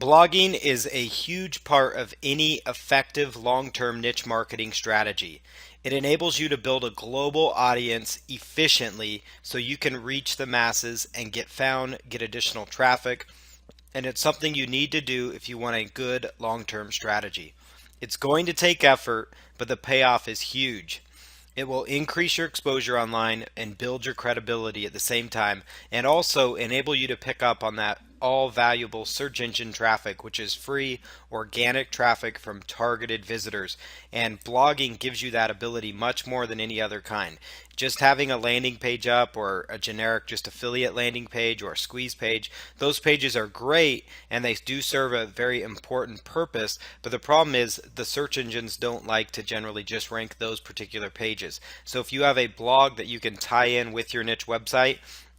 Blogging is a huge part of any effective long-term niche marketing strategy. It enables you to build a global audience efficiently so you can reach the masses and get found, get additional traffic, and it's something you need to do if you want a good long-term strategy. It's going to take effort, but the payoff is huge. It will increase your exposure online and build your credibility at the same time, and also enable you to pick up on that all valuable search engine traffic, which is free organic traffic from targeted visitors. And blogging gives you that ability much more than any other kind. Just having a landing page up or a generic just affiliate landing page or a squeeze page, those pages are great and they do serve a very important purpose, but the problem is the search engines don't like to generally just rank those particular pages. So if you have a blog that you can tie in with your niche website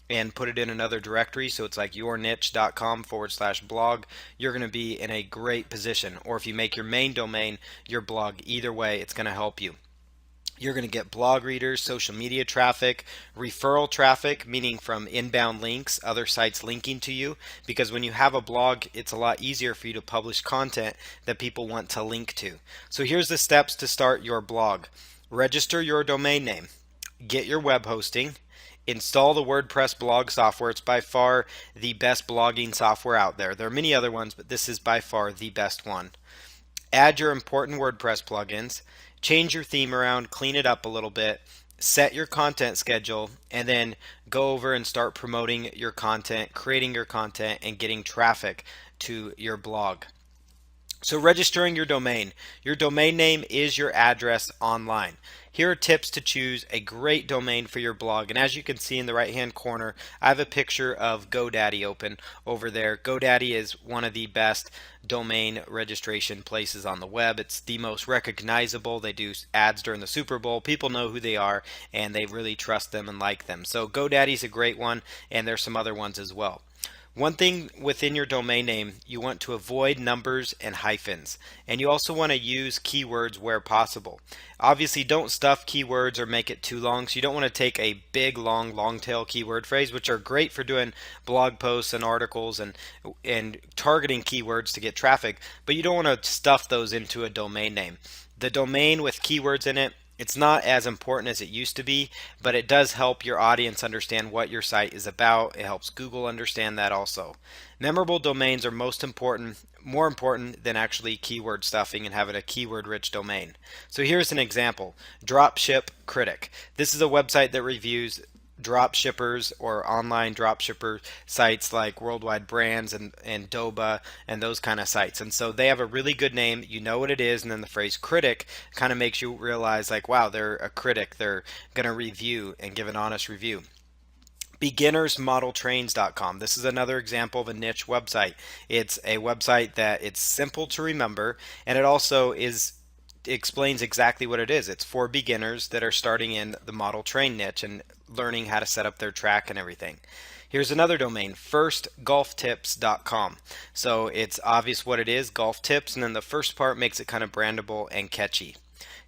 and put it in another directory, so it's like yourniche.com/blog, you're going to be in a great position. Or if you make your main domain your blog, either way it's going to help you. You're going to get blog readers, social media traffic, referral traffic, meaning from inbound links, other sites linking to you, because when you have a blog, it's a lot easier for you to publish content that people want to link to. So here's the steps to start your blog. Register your domain name, get your web hosting, install the WordPress blog software. It's by far the best blogging software out there. There are many other ones, but this is by far the best one. Add your important WordPress plugins, change your theme around, clean it up a little bit, set your content schedule, and then go over and start promoting your content, creating your content, and getting traffic to your blog. So registering your domain. Your domain name is your address online. Here are tips to choose a great domain for your blog. And as you can see in the right hand corner, I have a picture of GoDaddy open over there. GoDaddy is one of the best domain registration places on the web. It's the most recognizable. They do ads during the Super Bowl. People know who they are and they really trust them and like them. So GoDaddy's a great one, and there's some other ones as well. One thing within your domain name, you want to avoid numbers and hyphens, and you also want to use keywords where possible. Obviously, don't stuff keywords or make it too long, so you don't want to take a big long tail keyword phrase, which are great for doing blog posts and articles and targeting keywords to get traffic, but you don't want to stuff those into a domain name. The domain with keywords in it, it's not as important as it used to be, but it does help your audience understand what your site is about. It helps Google understand that also. Memorable domains are more important than actually keyword stuffing and having a keyword rich domain. So here's an example. Dropship Critic. This is a website that reviews drop shippers or online drop shipper sites like Worldwide Brands and Doba and those kind of sites. And so they have a really good name. You know what it is, and then the phrase critic kind of makes you realize like, wow, they're a critic. They're going to review and give an honest review. Beginnersmodeltrains.com. This is another example of a niche website. It's a website that it's simple to remember, and it also explains exactly what it is. It's for beginners that are starting in the model train niche and learning how to set up their track and everything. Here's another domain, firstgolftips.com. So it's obvious what it is, golf tips, and then the first part makes it kind of brandable and catchy.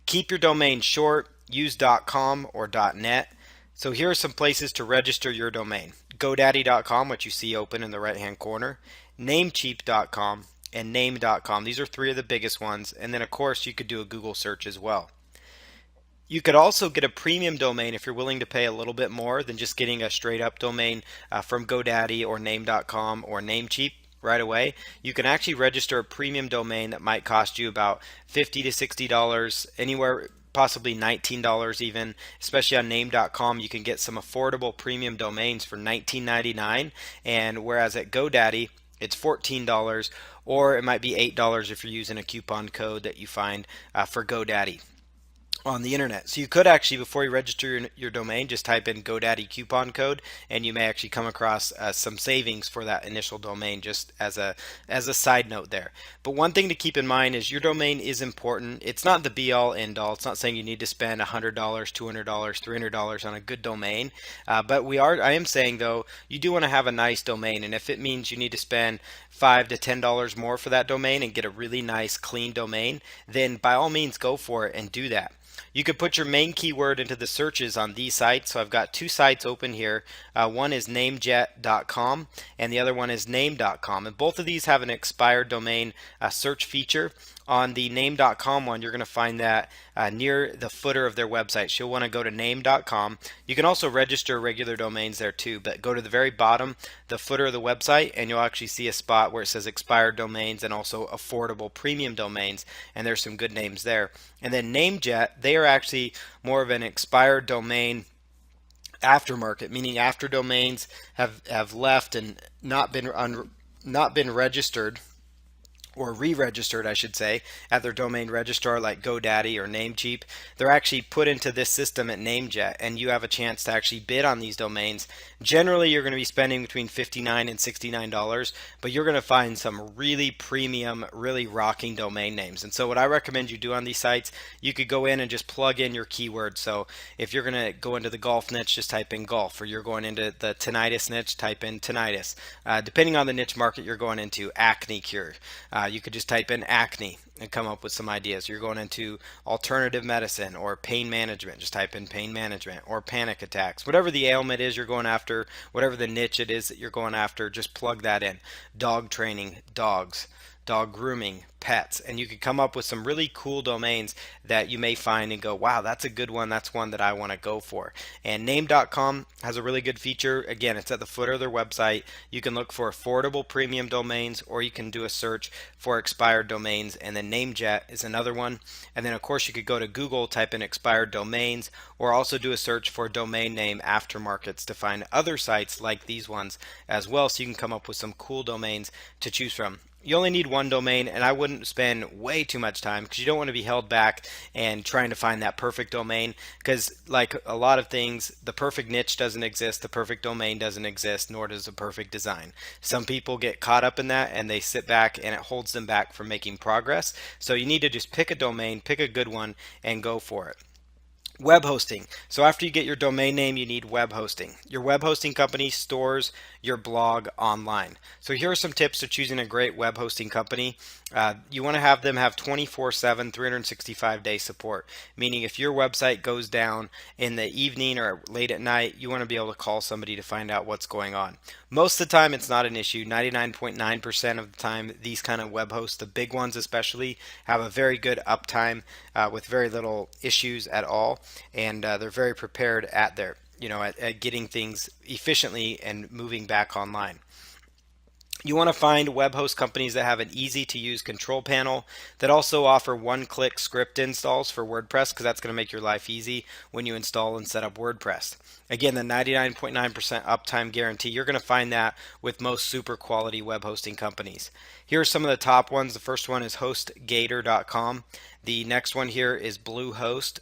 Keep your domain short, use .com or .net. So here are some places to register your domain. GoDaddy.com, which you see open in the right hand corner, Namecheap.com, and name.com. These are three of the biggest ones, and then of course you could do a Google search as well. You could also get a premium domain if you're willing to pay a little bit more than just getting a straight up domain from GoDaddy or name.com or Namecheap right away. You can actually register a premium domain that might cost you about $50 to $60, anywhere possibly $19 even. Especially on name.com, you can get some affordable premium domains for $19.99, and whereas at GoDaddy it's $14, or it might be $8 if you're using a coupon code that you find for GoDaddy on the internet. So you could actually, before you register your domain, just type in GoDaddy coupon code, and you may actually come across some savings for that initial domain, just as a side note there. But one thing to keep in mind is your domain is important. It's not the be all end all. It's not saying you need to spend $100, $200, $300 on a good domain, but I am saying though, you do want to have a nice domain, and if it means you need to spend $5 to $10 more for that domain and get a really nice clean domain, then by all means go for it and do that. You could put your main keyword into the searches on these sites. So I've got two sites open here. One is namejet.com and the other one is name.com. And both of these have an expired domain search feature. On the name.com one, you're going to find that near the footer of their website. So you'll want to go to name.com. You can also register regular domains there too, but go to the very bottom, the footer of the website, and you'll actually see a spot where it says expired domains and also affordable premium domains, and there's some good names there. And then Namejet, they are actually more of an expired domain aftermarket, meaning after domains have left and not been registered, or re-registered, I should say, at their domain registrar like GoDaddy or Namecheap. They're actually put into this system at Namejet, and you have a chance to actually bid on these domains. Generally, you're going to be spending between $59 and $69, but you're going to find some really premium, really rocking domain names. And so what I recommend you do on these sites, you could go in and just plug in your keyword. So if you're going to go into the golf niche, just type in golf, or you're going into the tinnitus niche, type in tinnitus. Depending on the niche market you're going into, acne cure. You could just type in acne and come up with some ideas. You're going into alternative medicine or pain management, just type in pain management, or panic attacks. Whatever the ailment is you're going after, whatever the niche it is that you're going after, just plug that in. Dog training, dogs, dog grooming, pets, and you could come up with some really cool domains that you may find and go, wow, that's a good one. That's one that I want to go for. And name.com has a really good feature. Again, it's at the footer of their website. You can look for affordable premium domains, or you can do a search for expired domains, and then Namejet is another one. And then of course you could go to Google, type in expired domains, or also do a search for domain name aftermarkets to find other sites like these ones as well, so you can come up with some cool domains to choose from. You only need one domain, and I wouldn't spend way too much time, because you don't want to be held back and trying to find that perfect domain, because like a lot of things, the perfect niche doesn't exist, the perfect domain doesn't exist, nor does the perfect design. Some people get caught up in that and they sit back, and it holds them back from making progress. So you need to just pick a domain, pick a good one, and go for it. Web hosting. So after you get your domain name, you need web hosting. Your web hosting company stores your blog online. So here are some tips to choosing a great web hosting company. You want to have them have 24/7, 365-day support, meaning if your website goes down in the evening or late at night, you want to be able to call somebody to find out what's going on. Most of the time, it's not an issue. 99.9% of the time, these kind of web hosts, the big ones especially, have a very good uptime with very little issues at all, and they're very prepared at at getting things efficiently and moving back online. You want to find web host companies that have an easy to use control panel, that also offer one-click script installs for WordPress, because that's going to make your life easy when you install and set up WordPress. Again, the 99.9% uptime guarantee, you're going to find that with most super quality web hosting companies. Here are some of the top ones. The first one is HostGator.com. The next one here is Bluehost.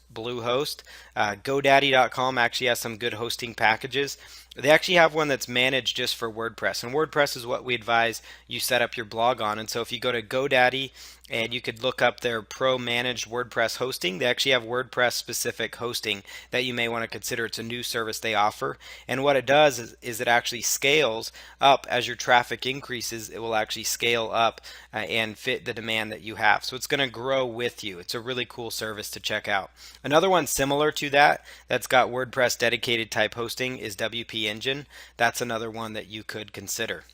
GoDaddy.com actually has some good hosting packages. They actually have one that's managed just for WordPress, and WordPress is what we advise you set up your blog on. And so if you go to GoDaddy, and you could look up their pro managed WordPress hosting, they actually have WordPress specific hosting that you may want to consider. It's a new service they offer, and what it does is it actually scales up as your traffic increases. It will actually scale up and fit the demand that you have, so it's going to grow with you. It's a really cool service to check out. Another one similar to that that's got WordPress dedicated type hosting is WP Engine. That's another one that you could consider.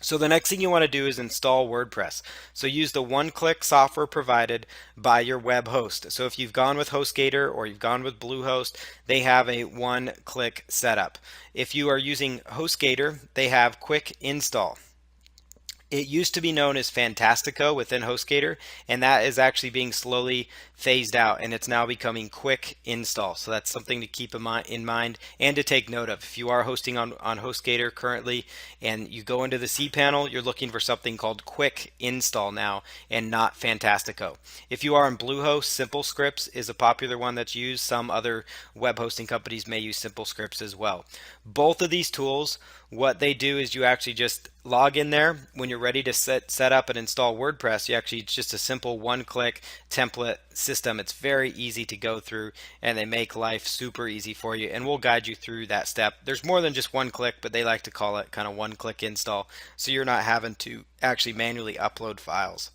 So the next thing you want to do is install WordPress. So use the one-click software provided by your web host. So if you've gone with HostGator or you've gone with Bluehost, they have a one-click setup. If you are using HostGator, they have quick install. It used to be known as Fantastico within HostGator, and that is actually being slowly phased out, and it's now becoming quick install. So that's something to keep in mind and to take note of. If you are hosting on HostGator currently and you go into the cPanel, you're looking for something called quick install now and not Fantastico. If you are on Bluehost, Simple Scripts is a popular one that's used. Some other web hosting companies may use Simple Scripts as well. Both of these tools, what they do is you actually just log in there. When you're ready to set up and install WordPress, it's just a simple one-click template system. It's very easy to go through, and they make life super easy for you, and we'll guide you through that step. There's more than just one click, but they like to call it kind of one-click install, so you're not having to actually manually upload files.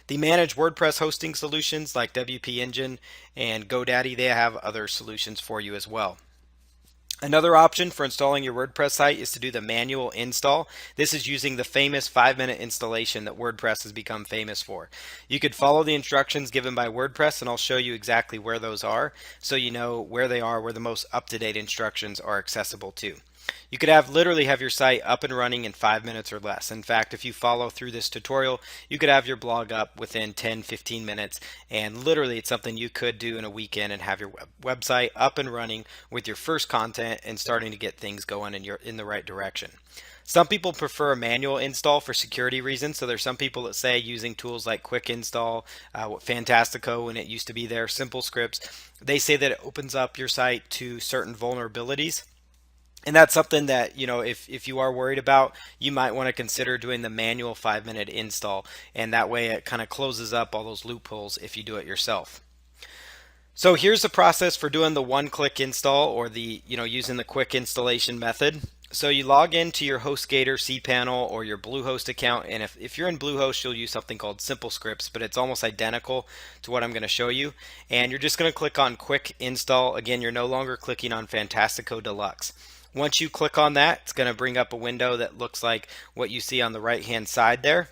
The managed WordPress hosting solutions like WP Engine and GoDaddy, they have other solutions for you as well. Another option for installing your WordPress site is to do the manual install. This is using the famous 5-minute installation that WordPress has become famous for. You could follow the instructions given by WordPress, and I'll show you exactly where those are so you know where they are, where the most up-to-date instructions are accessible to. You could literally have your site up and running in 5 minutes or less. In fact, if you follow through this tutorial, you could have your blog up within 10-15 minutes, and literally it's something you could do in a weekend and have your website up and running with your first content and starting to get things going in the right direction. Some people prefer a manual install for security reasons. So there's some people that say using tools like Quick Install, Fantastico when it used to be there, Simple Scripts, they say that it opens up your site to certain vulnerabilities. And that's something that, if you are worried about, you might want to consider doing the manual 5-minute install. And that way it kind of closes up all those loopholes if you do it yourself. So here's the process for doing the one-click install, or using the quick installation method. So you log into your HostGator cPanel or your Bluehost account, and if you're in Bluehost, you'll use something called Simple Scripts, but it's almost identical to what I'm going to show you. And you're just going to click on Quick Install. Again, you're no longer clicking on Fantastico Deluxe. Once you click on that, it's going to bring up a window that looks like what you see on the right-hand side there.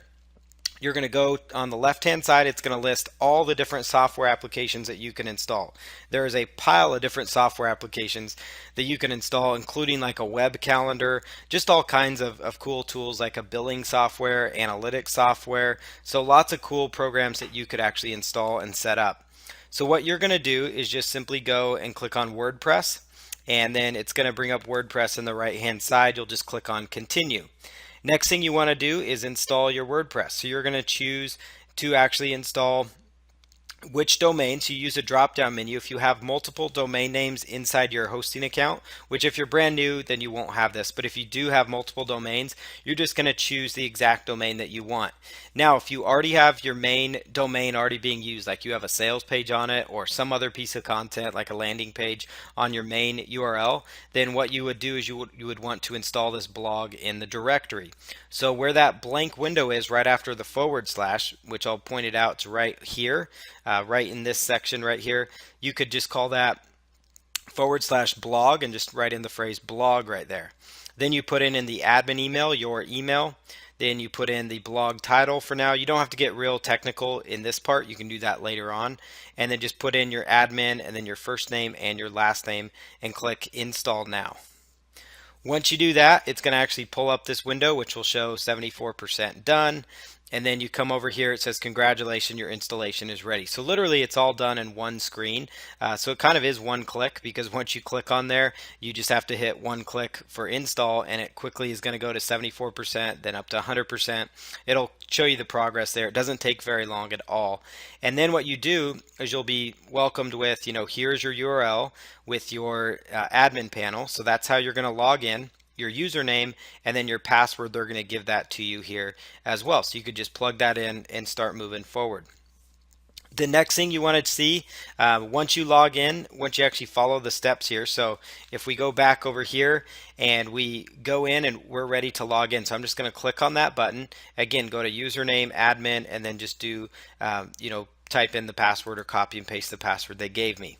You're going to go on the left-hand side. It's going to list all the different software applications that you can install. There is a pile of different software applications that you can install, including like a web calendar, just all kinds of cool tools like a billing software, analytics software. So lots of cool programs that you could actually install and set up. So what you're going to do is just simply go and click on WordPress, and then it's going to bring up WordPress on the right-hand side. You'll just click on Continue. Next thing you want to do is install your WordPress. So you're going to choose to actually install which domain. So you use a drop-down menu. If you have multiple domain names inside your hosting account, which if you're brand new, then you won't have this. But if you do have multiple domains, you're just going to choose the exact domain that you want. Now, if you already have your main domain already being used, like you have a sales page on it or some other piece of content like a landing page on your main URL, then what you would do is you would want to install this blog in the directory. So where that blank window is right after the /, which I'll point it out to right here, right in this section right here, you could just call that /blog and just write in the phrase blog right there. Then you put in the admin email, your email. Then you put in the blog title for now. You don't have to get real technical in this part. You can do that later on. And then just put in your admin and then your first name and your last name and click Install Now. Once you do that, it's going to actually pull up this window, which will show 74% done. And then you come over here, it says, congratulations, your installation is ready. So literally it's all done in one screen. So it kind of is one click, because once you click on there, you just have to hit one click for install, and it quickly is going to go to 74%, then up to 100%. It'll show you the progress there. It doesn't take very long at all. And then what you do is you'll be welcomed with, here's your URL with your admin panel. So that's how you're going to log in, your username, and then your password. They're going to give that to you here as well. So you could just plug that in and start moving forward. The next thing you want to see, once you log in, once you actually follow the steps here. So if we go back over here and we go in and we're ready to log in. So I'm just going to click on that button. Again, go to username, admin, and then just do, type in the password or copy and paste the password they gave me.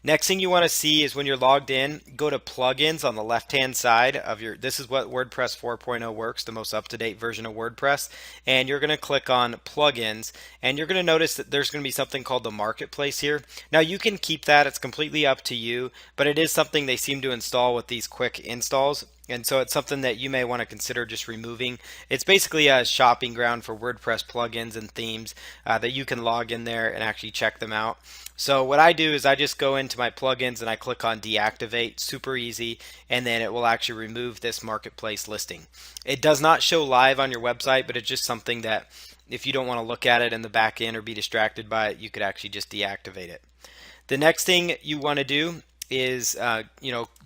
Next thing you want to see is when you're logged in, go to plugins on the left-hand side of this is what WordPress 4.0 works, the most up-to-date version of WordPress. And you're going to click on plugins, and you're going to notice that there's going to be something called the marketplace here. Now you can keep that, it's completely up to you, but it is something they seem to install with these quick installs. And so it's something that you may want to consider just removing. It's basically a shopping ground for WordPress plugins and themes that you can log in there and actually check them out. So what I do is I just go into my plugins and I click on deactivate, super easy, and then it will actually remove this marketplace listing. It does not show live on your website, but it's just something that if you don't want to look at it in the back end or be distracted by it, you could actually just deactivate it. The next thing you want to do is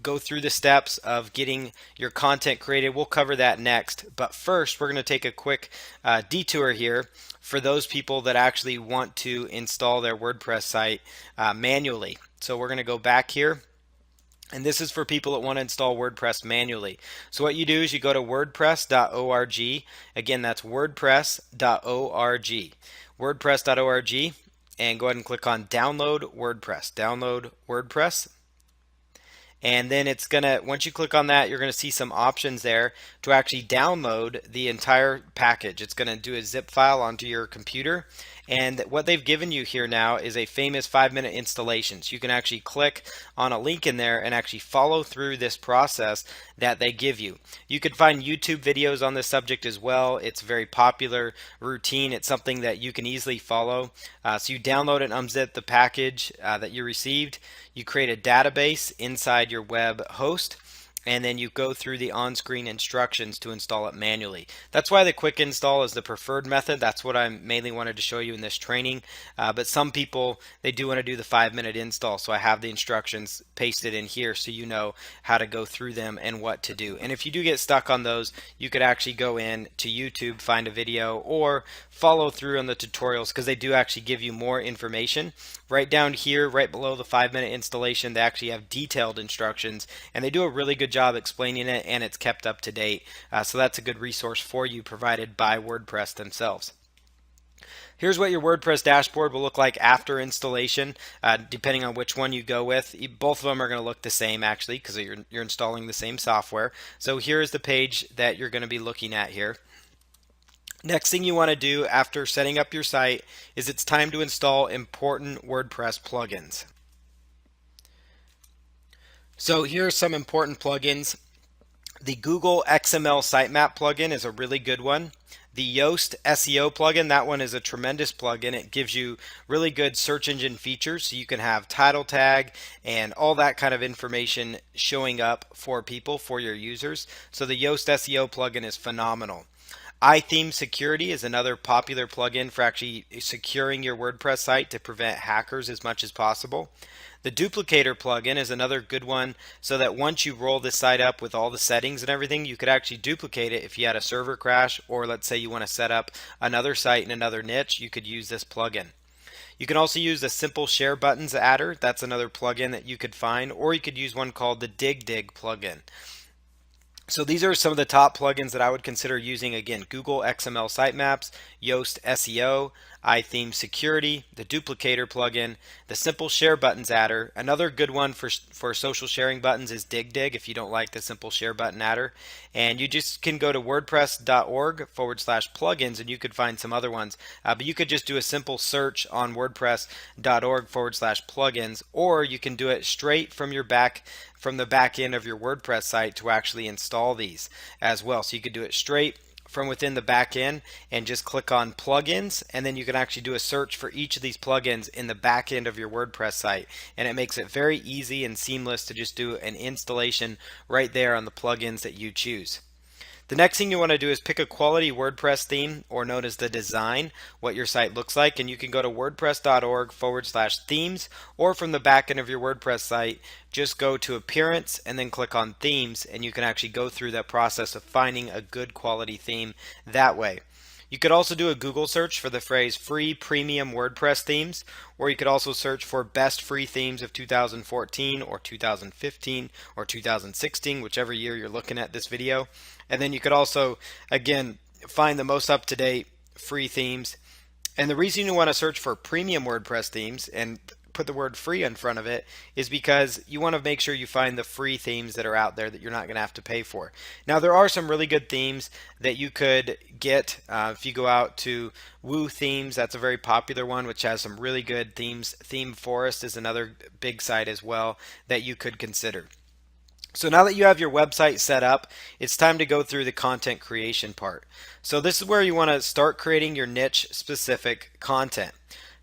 go through the steps of getting your content created. We'll cover that next, but first we're going to take a quick detour here for those people that actually want to install their WordPress site manually. So we're going to go back here And this is for people that want to install WordPress manually. So what you do is you go to wordpress.org. Again, that's wordpress.org. Wordpress.org, and go ahead and click on Download WordPress. Download WordPress. And then it's gonna, once you click on that, you're gonna see some options there to actually download the entire package. It's gonna do a zip file onto your computer. And what they've given you here now is a famous 5-minute installation. So you can actually click on a link in there and actually follow through this process that they give you. You can find YouTube videos on this subject as well. It's a very popular routine. It's something that you can easily follow. So you download and unzip the package that you received. You create a database inside your web host, and then you go through the on-screen instructions to install it manually. That's why the quick install is the preferred method. That's what I mainly wanted to show you in this training. But some people, they do want to do the 5-minute install, so I have the instructions pasted in here so you know how to go through them and what to do. And if you do get stuck on those, you could actually go in to YouTube, find a video, or follow through on the tutorials, because they do actually give you more information. Right down here, right below the 5-minute installation, they actually have detailed instructions, and they do a really good job explaining it, and it's kept up to date. So that's a good resource for you, provided by WordPress themselves. Here's what your WordPress dashboard will look like after installation, depending on which one you go with. Both of them are going to look the same, actually, because you're installing the same software. So here's the page that you're going to be looking at here. Next thing you want to do after setting up your site is it's time to install important WordPress plugins. So here are some important plugins. The Google XML Sitemap plugin is a really good one. The Yoast SEO plugin, that one is a tremendous plugin. It gives you really good search engine features, so you can have title tag and all that kind of information showing up for people, for your users. So the Yoast SEO plugin is phenomenal. iTheme Security is another popular plugin for actually securing your WordPress site to prevent hackers as much as possible. The Duplicator plugin is another good one, so that once you roll this site up with all the settings and everything, you could actually duplicate it if you had a server crash, or let's say you want to set up another site in another niche, you could use this plugin. You can also use the Simple Share Buttons adder. That's another plugin that you could find, or you could use one called the DigDig plugin. So these are some of the top plugins that I would consider using. Again, Google XML Sitemaps, Yoast SEO, iTheme Security, the Duplicator plugin, the Simple Share Buttons adder. Another good one for social sharing buttons is DigDig if you don't like the Simple Share Button adder. And you just can go to wordpress.org/plugins and you could find some other ones. But you could just do a simple search on wordpress.org/plugins, or you can do it straight from the back end of your WordPress site to actually install these as well. So you could do it straight from within the back end and just click on plugins, and then you can actually do a search for each of these plugins in the back end of your WordPress site, and it makes it very easy and seamless to just do an installation right there on the plugins that you choose. The next thing you want to do is pick a quality WordPress theme, or known as the design, what your site looks like, and you can go to wordpress.org/themes, or from the back end of your WordPress site, just go to Appearance and then click on Themes, and you can actually go through that process of finding a good quality theme that way. You could also do a Google search for the phrase free premium WordPress themes, or you could also search for best free themes of 2014 or 2015 or 2016, whichever year you're looking at this video. And then you could also, again, find the most up-to-date free themes. And the reason you want to search for premium WordPress themes and put the word free in front of it is because you want to make sure you find the free themes that are out there that you're not going to have to pay for. Now, there are some really good themes that you could get if you go out to Woo Themes. That's a very popular one, which has some really good themes. Theme Forest is another big site as well that you could consider. So now that you have your website set up, it's time to go through the content creation part. So this is where you want to start creating your niche specific content.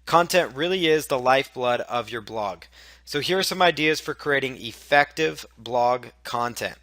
Content really is the lifeblood of your blog. So here are some ideas for creating effective blog content.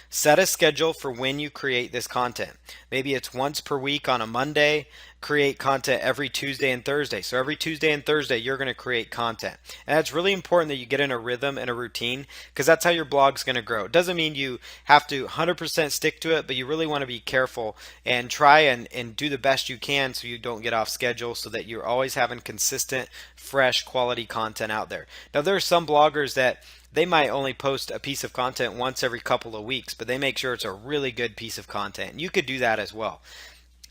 Set a schedule for when you create this content. Maybe it's once per week on a Monday. Create content every Tuesday and Thursday. So every Tuesday and Thursday you're going to create content. And it's really important that you get in a rhythm and a routine, because that's how your blog's going to grow. It doesn't mean you have to 100% stick to it, but you really want to be careful and try and do the best you can so you don't get off schedule, so that you're always having consistent, fresh, quality content out there. Now there are some bloggers that they might only post a piece of content once every couple of weeks, but they make sure it's a really good piece of content. You could do that as well.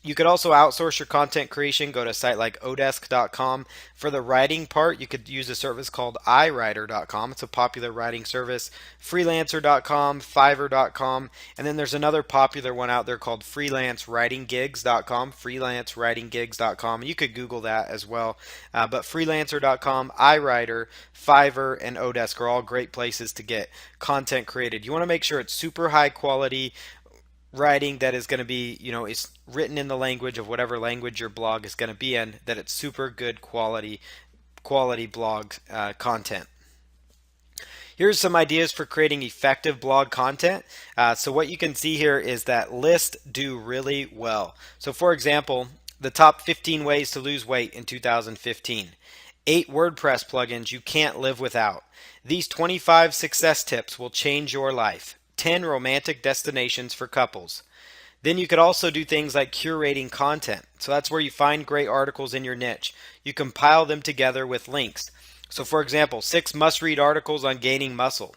You could also outsource your content creation. Go to a site like odesk.com. For the writing part, you could use a service called iWriter.com. It's a popular writing service. Freelancer.com, Fiverr.com, and then there's another popular one out there called freelancewritinggigs.com, freelancewritinggigs.com. You could Google that as well. But freelancer.com, iWriter, Fiverr, and Odesk are all great places to get content created. You want to make sure it's super high quality writing that is going to be, is written in the language of whatever language your blog is going to be in, that it's super good quality blog content. Here's some ideas for creating effective blog content. So what you can see here is that lists do really well. So for example, the top 15 ways to lose weight in 2015. 8 WordPress plugins you can't live without. These 25 success tips will change your life. 10 romantic destinations for couples. Then you could also do things like curating content. So that's where you find great articles in your niche. You compile them together with links. So for example, 6 must-read articles on gaining muscle.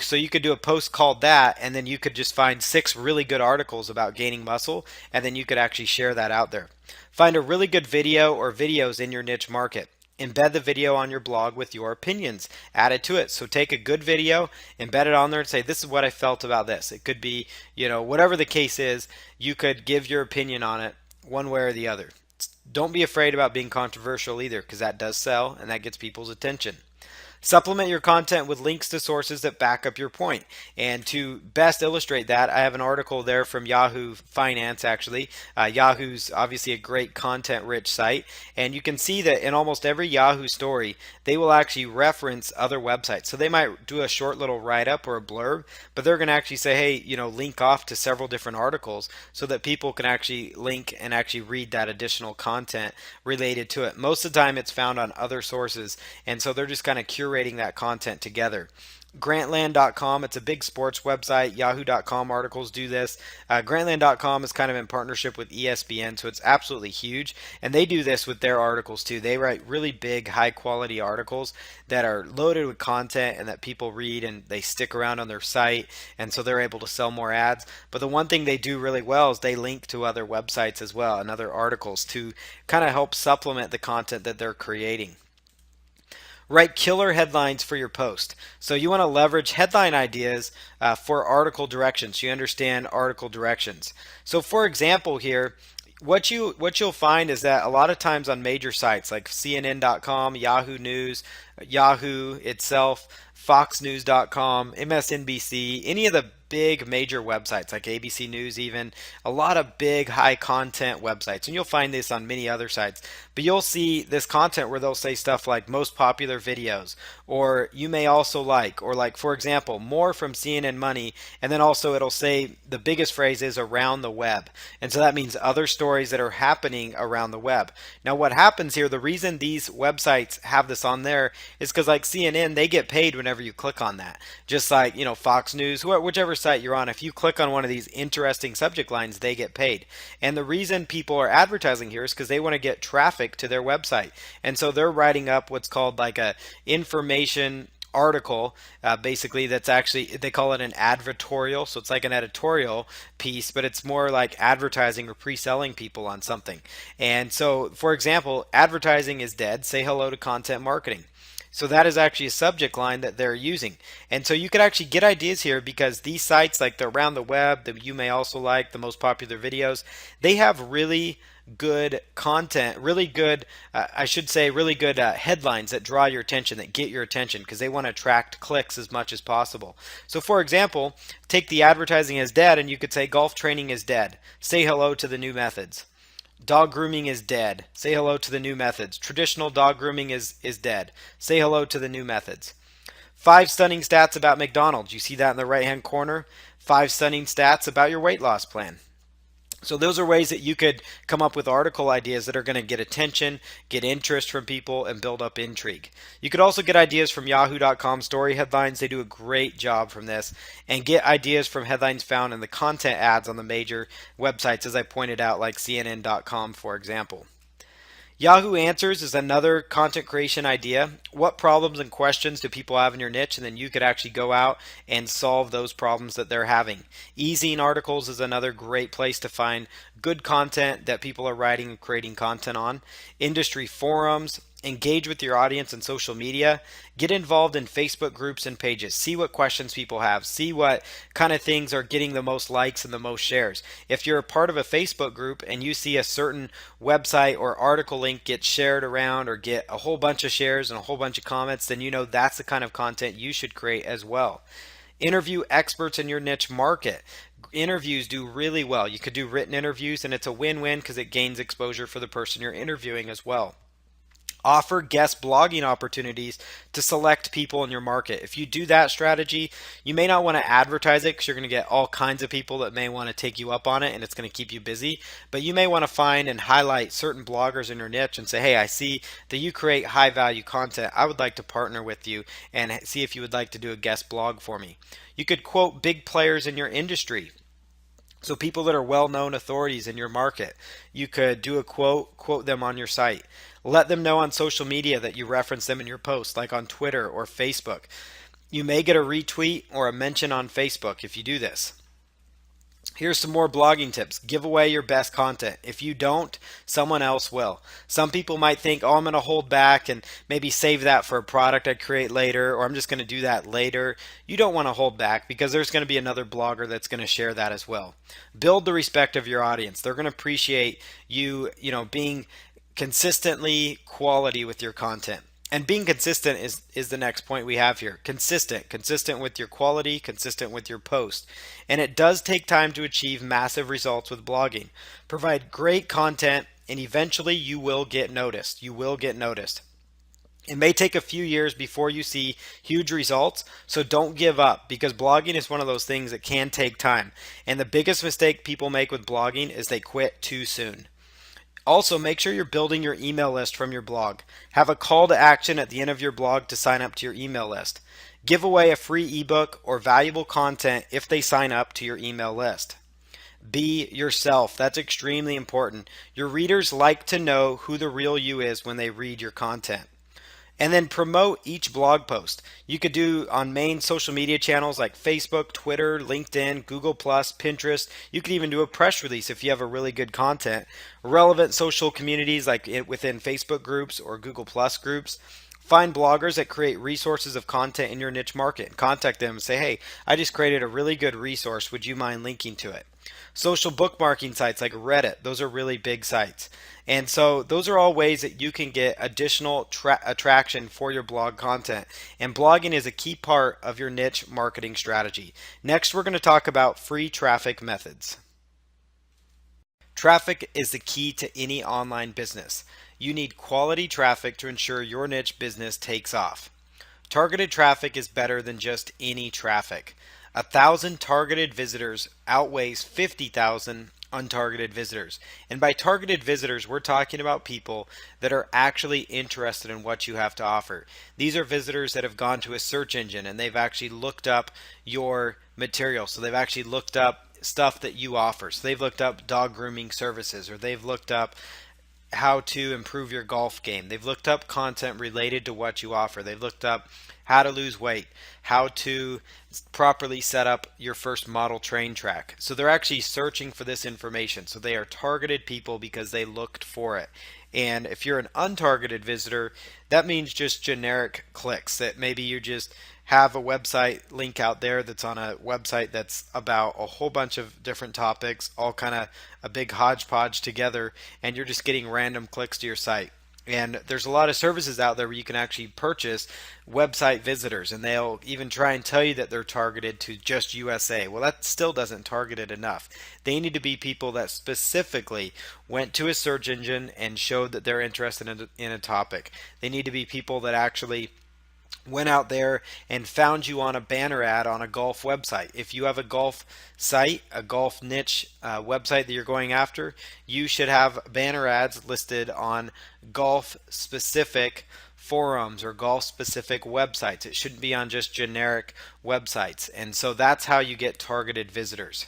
So you could do a post called that, and then you could just find 6 really good articles about gaining muscle, and then you could actually share that out there. Find a really good video or videos in your niche market. Embed the video on your blog with your opinions. Add it to it. So take a good video, embed it on there, and say, this is what I felt about this. It could be, whatever the case is, you could give your opinion on it one way or the other. Don't be afraid about being controversial either, because that does sell and that gets people's attention. Supplement your content with links to sources that back up your point. And to best illustrate that, I have an article there from Yahoo Finance, actually. Yahoo's obviously a great content-rich site. And you can see that in almost every Yahoo story, they will actually reference other websites. So they might do a short little write-up or a blurb, but they're going to actually say, hey, link off to several different articles so that people can actually link and actually read that additional content related to it. Most of the time, it's found on other sources. And so they're just kind of curating that content together. Grantland.com, it's a big sports website. Yahoo.com articles do this. Grantland.com is kind of in partnership with ESPN, so it's absolutely huge. And they do this with their articles too. They write really big, high quality articles that are loaded with content and that people read and they stick around on their site. And so they're able to sell more ads. But the one thing they do really well is they link to other websites as well and other articles to kind of help supplement the content that they're creating. Write killer headlines for your post. So you want to leverage headline ideas for article directions. So you understand article directions. So for example here, what you'll find is that a lot of times on major sites like CNN.com, Yahoo News, Yahoo itself, FoxNews.com, MSNBC, any of the big major websites like ABC News, even a lot of big high content websites, and you'll find this on many other sites, but you'll see this content where they'll say stuff like most popular videos, or you may also like, or like for example more from CNN Money, and then also it'll say the biggest phrase is around the web, and so that means other stories that are happening around the web. Now what happens here, the reason these websites have this on there is because like CNN, they get paid whenever you click on that, just like Fox News, whichever site you're on, if you click on one of these interesting subject lines, they get paid. And the reason people are advertising here is because they want to get traffic to their website, and so they're writing up what's called like a information article, basically, that's actually, they call it an advertorial, so it's like an editorial piece, but it's more like advertising or pre-selling people on something. And so for example, advertising is dead, say hello to content marketing. So that is actually a subject line that they're using. And so you could actually get ideas here because these sites like the Around the Web, that you may also like, the most popular videos, they have really good content, really good, really good headlines that draw your attention, that get your attention, because they want to attract clicks as much as possible. So for example, take the advertising is dead and you could say golf training is dead. Say hello to the new methods. Dog grooming is dead. Say hello to the new methods. Traditional dog grooming is dead. Say hello to the new methods. 5 stunning stats about McDonald's. You see that in the right hand corner? 5 stunning stats about your weight loss plan. So those are ways that you could come up with article ideas that are going to get attention, get interest from people, and build up intrigue. You could also get ideas from Yahoo.com story headlines. They do a great job from this. And get ideas from headlines found in the content ads on the major websites, as I pointed out, like CNN.com, for example. Yahoo Answers is another content creation idea. What problems and questions do people have in your niche? And then you could actually go out and solve those problems that they're having. Ezine articles is another great place to find good content that people are writing and creating content on. Industry forums, engage with your audience in social media, get involved in Facebook groups and pages, see what questions people have, see what kind of things are getting the most likes and the most shares. If you're a part of a Facebook group and you see a certain website or article link get shared around or get a whole bunch of shares and a whole bunch of comments, then you know that's the kind of content you should create as well. Interview experts in your niche market. Interviews do really well. You could do written interviews and it's a win-win because it gains exposure for the person you're interviewing as well. Offer guest blogging opportunities to select people in your market. If you do that strategy, you may not want to advertise it because you're going to get all kinds of people that may want to take you up on it and it's going to keep you busy. But you may want to find and highlight certain bloggers in your niche and say, hey, I see that you create high value content. I would like to partner with you and see if you would like to do a guest blog for me. You could quote big players in your industry. So people that are well-known authorities in your market, you could do a quote them on your site. Let them know on social media that you reference them in your post, like on Twitter or Facebook. You may get a retweet or a mention on Facebook if you do this. Here's some more blogging tips. Give away your best content. If you don't, someone else will. Some people might think, oh, I'm going to hold back and maybe save that for a product I create later, or I'm just going to do that later. You don't want to hold back because there's going to be another blogger that's going to share that as well. Build the respect of your audience. They're going to appreciate you, being consistently quality with your content. And being consistent is the next point we have here. Consistent with your quality, consistent with your post. And it does take time to achieve massive results with blogging. Provide great content and eventually you will get noticed. You will get noticed. It may take a few years before you see huge results, so don't give up because blogging is one of those things that can take time. And the biggest mistake people make with blogging is they quit too soon. Also, make sure you're building your email list from your blog. Have a call to action at the end of your blog to sign up to your email list. Give away a free ebook or valuable content if they sign up to your email list. Be yourself. That's extremely important. Your readers like to know who the real you is when they read your content. And then promote each blog post. You could do on main social media channels like Facebook, Twitter, LinkedIn, Google+, Pinterest. You could even do a press release if you have a really good content. Relevant social communities like within Facebook groups or Google+ groups. Find bloggers that create resources of content in your niche market and contact them and say, hey, I just created a really good resource. Would you mind linking to it? Social bookmarking sites like Reddit, those are really big sites. And so those are all ways that you can get additional attraction for your blog content. And blogging is a key part of your niche marketing strategy. Next, we're going to talk about free traffic methods. Traffic is the key to any online business. You need quality traffic to ensure your niche business takes off. Targeted traffic is better than just any traffic. 1,000 targeted visitors outweighs 50,000 untargeted visitors. And by targeted visitors, we're talking about people that are actually interested in what you have to offer. These are visitors that have gone to a search engine and they've actually looked up your material. So they've actually looked up stuff that you offer. So they've looked up dog grooming services, or they've looked up how to improve your golf game. They've looked up content related to what you offer. They've looked up how to lose weight, how to properly set up your first model train track. So they're actually searching for this information. So they are targeted people because they looked for it. And if you're an untargeted visitor, that means just generic clicks, that maybe you just have a website link out there that's on a website that's about a whole bunch of different topics, all kind of a big hodgepodge together, and you're just getting random clicks to your site. And there's a lot of services out there where you can actually purchase website visitors, and they'll even try and tell you that they're targeted to just USA. Well, that still doesn't target it enough. They need to be people that specifically went to a search engine and showed that they're interested in a topic. They need to be people that actually went out there and found you on a banner ad on a golf website. If you have a golf site, a golf niche website that you're going after, you should have banner ads listed on golf specific forums or golf specific websites. It shouldn't be on just generic websites. And so that's how you get targeted visitors.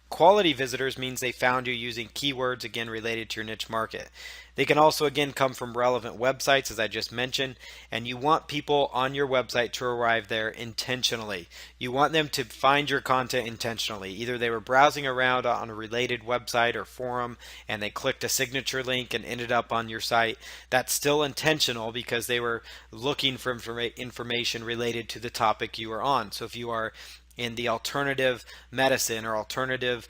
Quality visitors means they found you using keywords, again, related to your niche market. They can also, again, come from relevant websites, as I just mentioned, and you want people on your website to arrive there intentionally. You want them to find your content intentionally. Either they were browsing around on a related website or forum and they clicked a signature link and ended up on your site. That's still intentional because they were looking for information related to the topic you are on. So if you are in the alternative medicine or alternative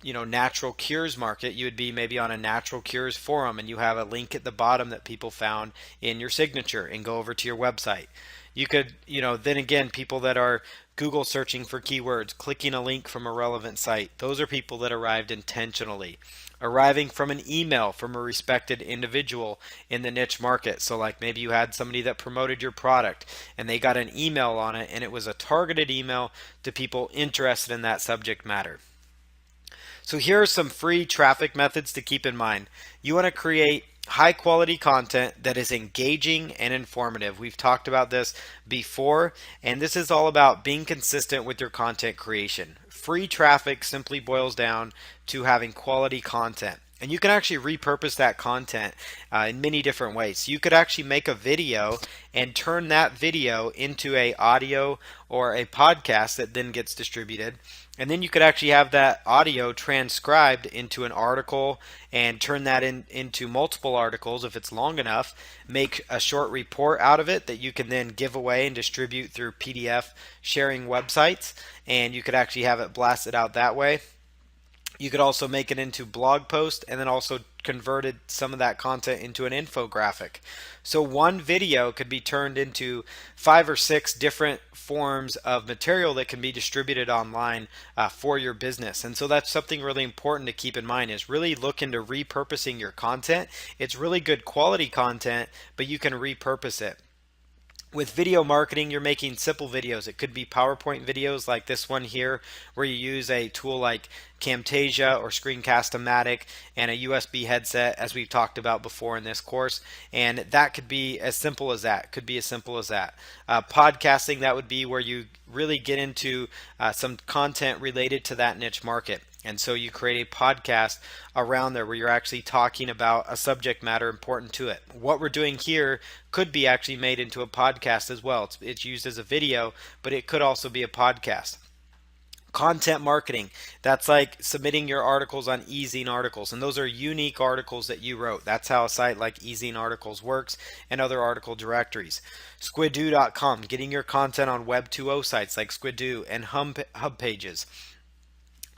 natural cures market, you would be maybe on a natural cures forum and you have a link at the bottom that people found in your signature and go over to your website. You could, then again, people that are Google searching for keywords, clicking a link from a relevant site, those are people that arrived intentionally. Arriving from an email from a respected individual in the niche market. So like maybe you had somebody that promoted your product and they got an email on it and it was a targeted email to people interested in that subject matter. So here are some free traffic methods to keep in mind. You want to create high quality content that is engaging and informative. We've talked about this before, and this is all about being consistent with your content creation. Free traffic simply boils down to having quality content. And you can actually repurpose that content in many different ways. You could actually make a video and turn that video into an audio or a podcast that then gets distributed. And then you could actually have that audio transcribed into an article and turn that into multiple articles if it's long enough. Make a short report out of it that you can then give away and distribute through PDF sharing websites. And you could actually have it blasted out that way. You could also make it into blog post and then also converted some of that content into an infographic. So one video could be turned into 5 or 6 different forms of material that can be distributed online for your business. And so that's something really important to keep in mind, is really look into repurposing your content. It's really good quality content, but you can repurpose it. With video marketing, you're making simple videos. It could be PowerPoint videos like this one here, where you use a tool like Camtasia or Screencast-O-Matic and a USB headset, as we've talked about before in this course. And that could be as simple as that. Could be as simple as that. Podcasting, that would be where you really get into some content related to that niche market. And so you create a podcast around there where you're actually talking about a subject matter important to it. What we're doing here could be actually made into a podcast as well. It's used as a video, but it could also be a podcast. Content marketing, that's like submitting your articles on eZine Articles, and those are unique articles that you wrote. That's how a site like eZine Articles works, and other article directories. Squidoo.com, getting your content on Web 2.0 sites like Squidoo and Hub Pages.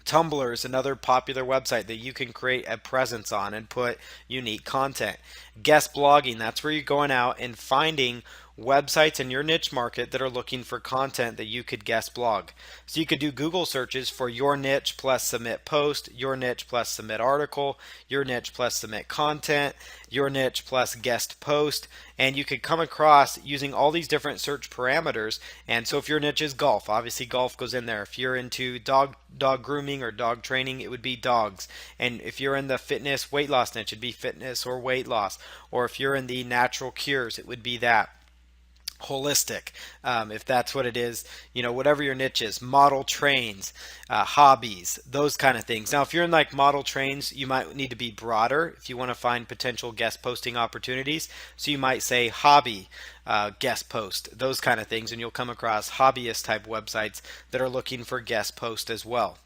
Tumblr is another popular website that you can create a presence on and put unique content. Guest blogging, that's where you're going out and finding websites in your niche market that are looking for content that you could guest blog. So you could do Google searches for your niche plus submit post, your niche plus submit article, your niche plus submit content, your niche plus guest post, and you could come across using all these different search parameters. And so if your niche is golf, obviously golf goes in there. If you're into dog grooming or dog training, it would be dogs. And if you're in the fitness weight loss niche, it'd be fitness or weight loss. Or if you're in the natural cures, it would be that. Holistic, if that's what it is, whatever your niche is. Model trains, hobbies, those kind of things. Now if you're in like model trains, you might need to be broader if you want to find potential guest posting opportunities. So you might say hobby guest post, those kind of things, and you'll come across hobbyist type websites that are looking for guest post as well.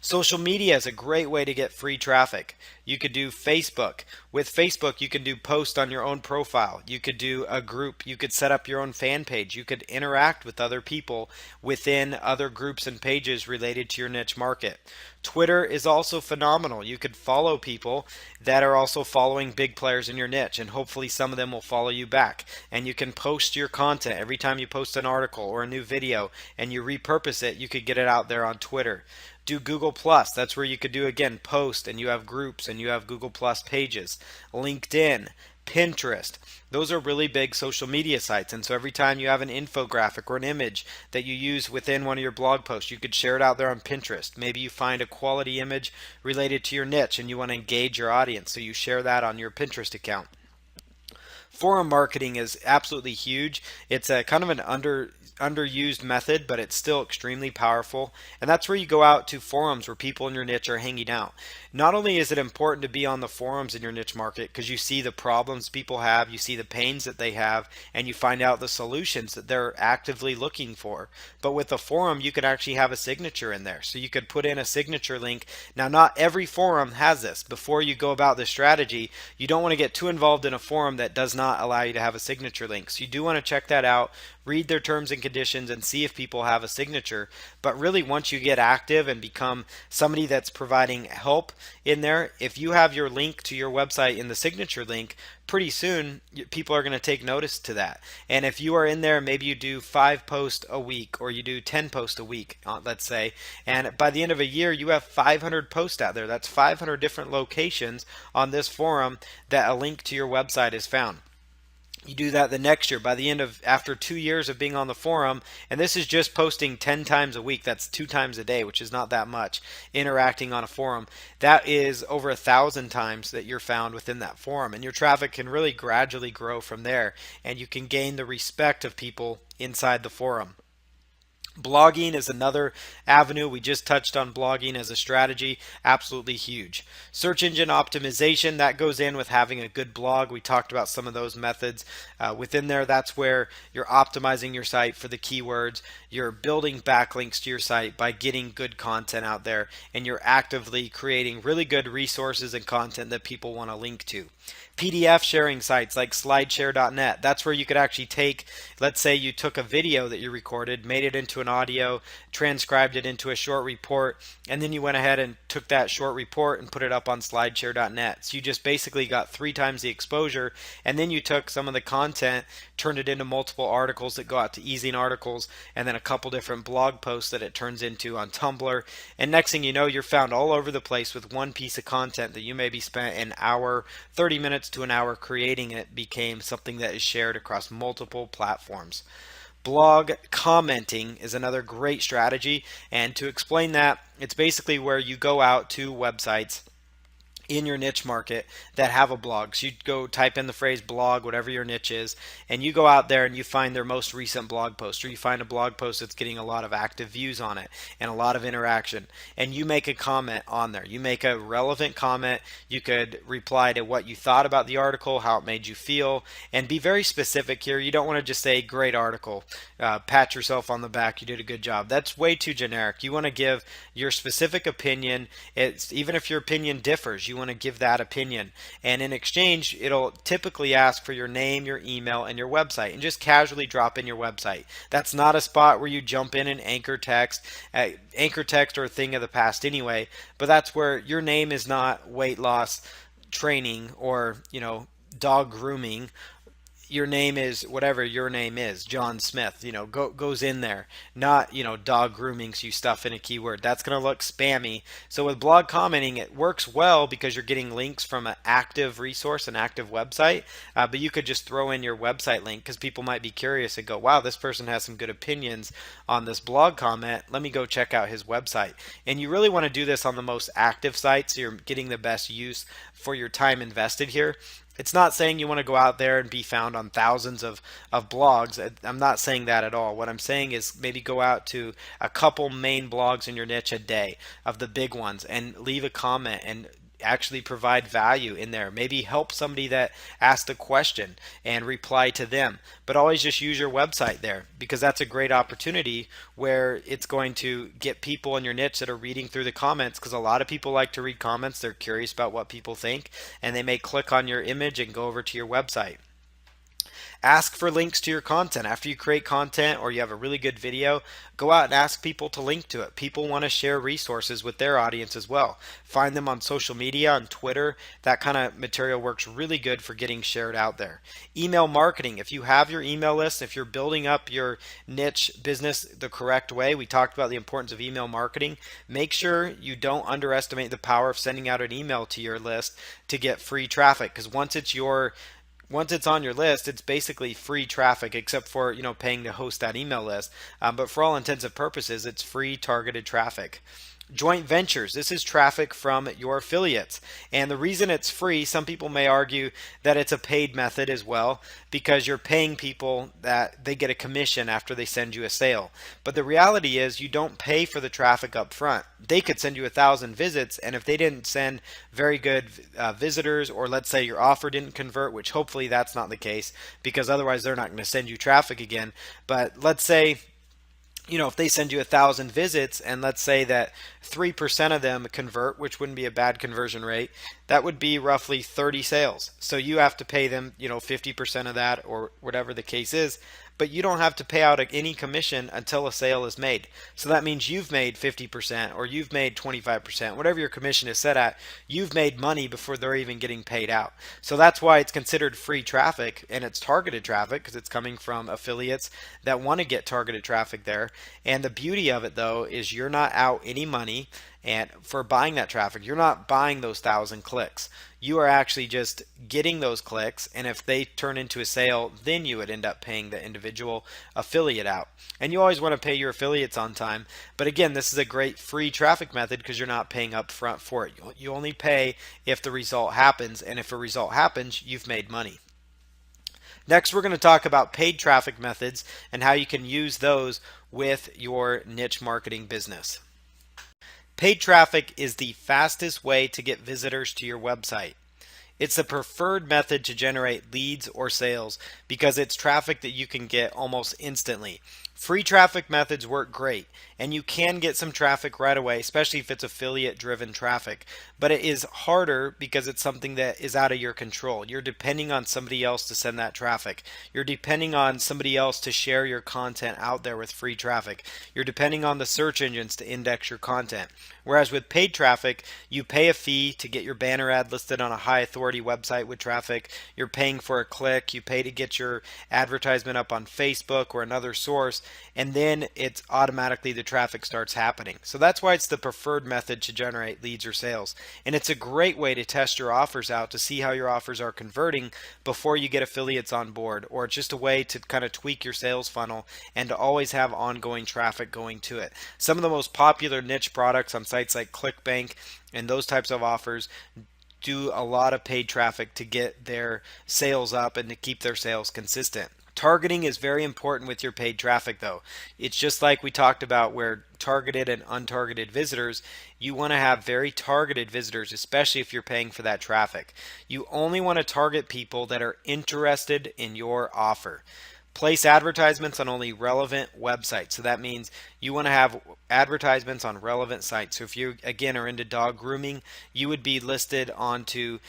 Social media is a great way to get free traffic. You could do Facebook. With Facebook, you can do posts on your own profile. You could do a group. You could set up your own fan page. You could interact with other people within other groups and pages related to your niche market. Twitter is also phenomenal. You could follow people that are also following big players in your niche, and hopefully some of them will follow you back. And you can post your content every time you post an article or a new video and you repurpose it. You could get it out there on Twitter. Do Google Plus. That's where you could do, again, post, and you have groups and you have Google Plus pages. LinkedIn, Pinterest. Those are really big social media sites. And so every time you have an infographic or an image that you use within one of your blog posts, you could share it out there on Pinterest. Maybe you find a quality image related to your niche and you want to engage your audience, so you share that on your Pinterest account. Forum marketing is absolutely huge. It's a kind of an underused method, but it's still extremely powerful. And that's where you go out to forums where people in your niche are hanging out. Not only is it important to be on the forums in your niche market because you see the problems people have, you see the pains that they have, and you find out the solutions that they're actively looking for. But with a forum, you could actually have a signature in there. So you could put in a signature link. Now, not every forum has this. Before you go about this strategy, you don't want to get too involved in a forum that does not allow you to have a signature link. So you do want to check that out, read their terms and conditions, and see if people have a signature. But really, once you get active and become somebody that's providing help in there, if you have your link to your website in the signature link, pretty soon people are going to take notice to that. And if you are in there, maybe you do 5 posts a week or you do 10 posts a week, let's say, and by the end of a year you have 500 posts out there. That's 500 different locations on this forum that a link to your website is found. You do that the next year, by the end of, after 2 years of being on the forum, and this is just posting 10 times a week, that's 2 times a day, which is not that much, interacting on a forum. That is over 1,000 times that you're found within that forum, and your traffic can really gradually grow from there, and you can gain the respect of people inside the forum. Blogging is another avenue. We just touched on blogging as a strategy. Absolutely huge. Search engine optimization, that goes in with having a good blog. We talked about some of those methods. Within there, that's where you're optimizing your site for the keywords. You're building backlinks to your site by getting good content out there, and you're actively creating really good resources and content that people want to link to. PDF sharing sites like slideshare.net. That's where you could actually take, let's say you took a video that you recorded, made it into an audio, transcribed it into a short report, and then you went ahead and took that short report and put it up on slideshare.net. So you just basically got 3 times the exposure, and then you took some of the content, turned it into multiple articles that go out to Ezine articles, and then a couple different blog posts that it turns into on Tumblr. And next thing you know, you're found all over the place with one piece of content that you maybe spent an hour, 30 minutes to an hour creating, and it became something that is shared across multiple platforms. Blog commenting is another great strategy, and to explain that, it's basically where you go out to websites in your niche market that have a blog. So you go type in the phrase blog, whatever your niche is, and you go out there and you find their most recent blog post, or you find a blog post that's getting a lot of active views on it and a lot of interaction, and you make a comment on there. You make a relevant comment. You could reply to what you thought about the article, how it made you feel, and be very specific here. You don't want to just say great article, pat yourself on the back, you did a good job. That's way too generic. You want to give your specific opinion. It's even if your opinion differs, you want to give that opinion, and in exchange it'll typically ask for your name, your email, and your website, and just casually drop in your website. That's not a spot where you jump in and anchor text. Anchor text are a thing of the past anyway, but that's where your name is not weight loss training or dog grooming. Your name is whatever your name is, John Smith, goes in there, not, dog grooming, so you stuff in a keyword. That's going to look spammy. So with blog commenting, it works well because you're getting links from an active resource, an active website, but you could just throw in your website link because people might be curious and go, wow, this person has some good opinions on this blog comment. Let me go check out his website. And you really want to do this on the most active sites so you're getting the best use for your time invested here. It's not saying you want to go out there and be found on thousands of blogs. I'm not saying that at all. What I'm saying is maybe go out to a couple main blogs in your niche a day of the big ones and leave a comment and actually provide value in there. Maybe help somebody that asked a question and reply to them. But always just use your website there because that's a great opportunity where it's going to get people in your niche that are reading through the comments, because a lot of people like to read comments. They're curious about what people think, and they may click on your image and go over to your website. Ask for links to your content. After you create content or you have a really good video, go out and ask people to link to it. People want to share resources with their audience as well. Find them on social media, on Twitter. That kind of material works really good for getting shared out there. Email marketing. If you have your email list, if you're building up your niche business the correct way, we talked about the importance of email marketing. Make sure you don't underestimate the power of sending out an email to your list to get free traffic, because once it's on your list, it's basically free traffic, except for paying to host that email list. But for all intents and purposes, it's free targeted traffic. Joint ventures. This is traffic from your affiliates. And the reason it's free, some people may argue that it's a paid method as well because you're paying people that they get a commission after they send you a sale. But the reality is you don't pay for the traffic up front. They could send you 1,000 visits, and if they didn't send very good visitors, or let's say your offer didn't convert, which hopefully that's not the case because otherwise they're not going to send you traffic again. But let's say if they send you 1,000 visits and let's say that 3% of them convert, which wouldn't be a bad conversion rate, that would be roughly 30 sales. So you have to pay them, 50% of that or whatever the case is, but you don't have to pay out any commission until a sale is made. So that means you've made 50% or you've made 25%, whatever your commission is set at, you've made money before they're even getting paid out. So that's why it's considered free traffic, and it's targeted traffic because it's coming from affiliates that want to get targeted traffic there. And the beauty of it though is you're not out any money, and for buying that traffic, you're not buying those 1,000 clicks. You are actually just getting those clicks, and if they turn into a sale, then you would end up paying the individual affiliate out. And you always want to pay your affiliates on time. But again, this is a great free traffic method because you're not paying up front for it. You only pay if the result happens, and if a result happens, you've made money. Next, we're going to talk about paid traffic methods and how you can use those with your niche marketing business. Paid traffic is the fastest way to get visitors to your website. It's the preferred method to generate leads or sales because it's traffic that you can get almost instantly. Free traffic methods work great, and you can get some traffic right away, especially if it's affiliate driven traffic. But it is harder because it's something that is out of your control. You're depending on somebody else to send that traffic. You're depending on somebody else to share your content out there with free traffic. You're depending on the search engines to index your content. Whereas with paid traffic, you pay a fee to get your banner ad listed on a high authority website with traffic. You're paying for a click. You pay to get your advertisement up on Facebook or another source, and then it's automatically the traffic starts happening. So that's why it's the preferred method to generate leads or sales. And it's a great way to test your offers out to see how your offers are converting before you get affiliates on board, or it's just a way to kind of tweak your sales funnel and to always have ongoing traffic going to it. Some of the most popular niche products on sites like ClickBank and those types of offers do a lot of paid traffic to get their sales up and to keep their sales consistent. Targeting is very important with your paid traffic though. It's just like we talked about where targeted and untargeted visitors, you want to have very targeted visitors, especially if you're paying for that traffic. You only want to target people that are interested in your offer. Place advertisements on only relevant websites. So that means you want to have advertisements on relevant sites. So if you again are into dog grooming, you would be listed onto,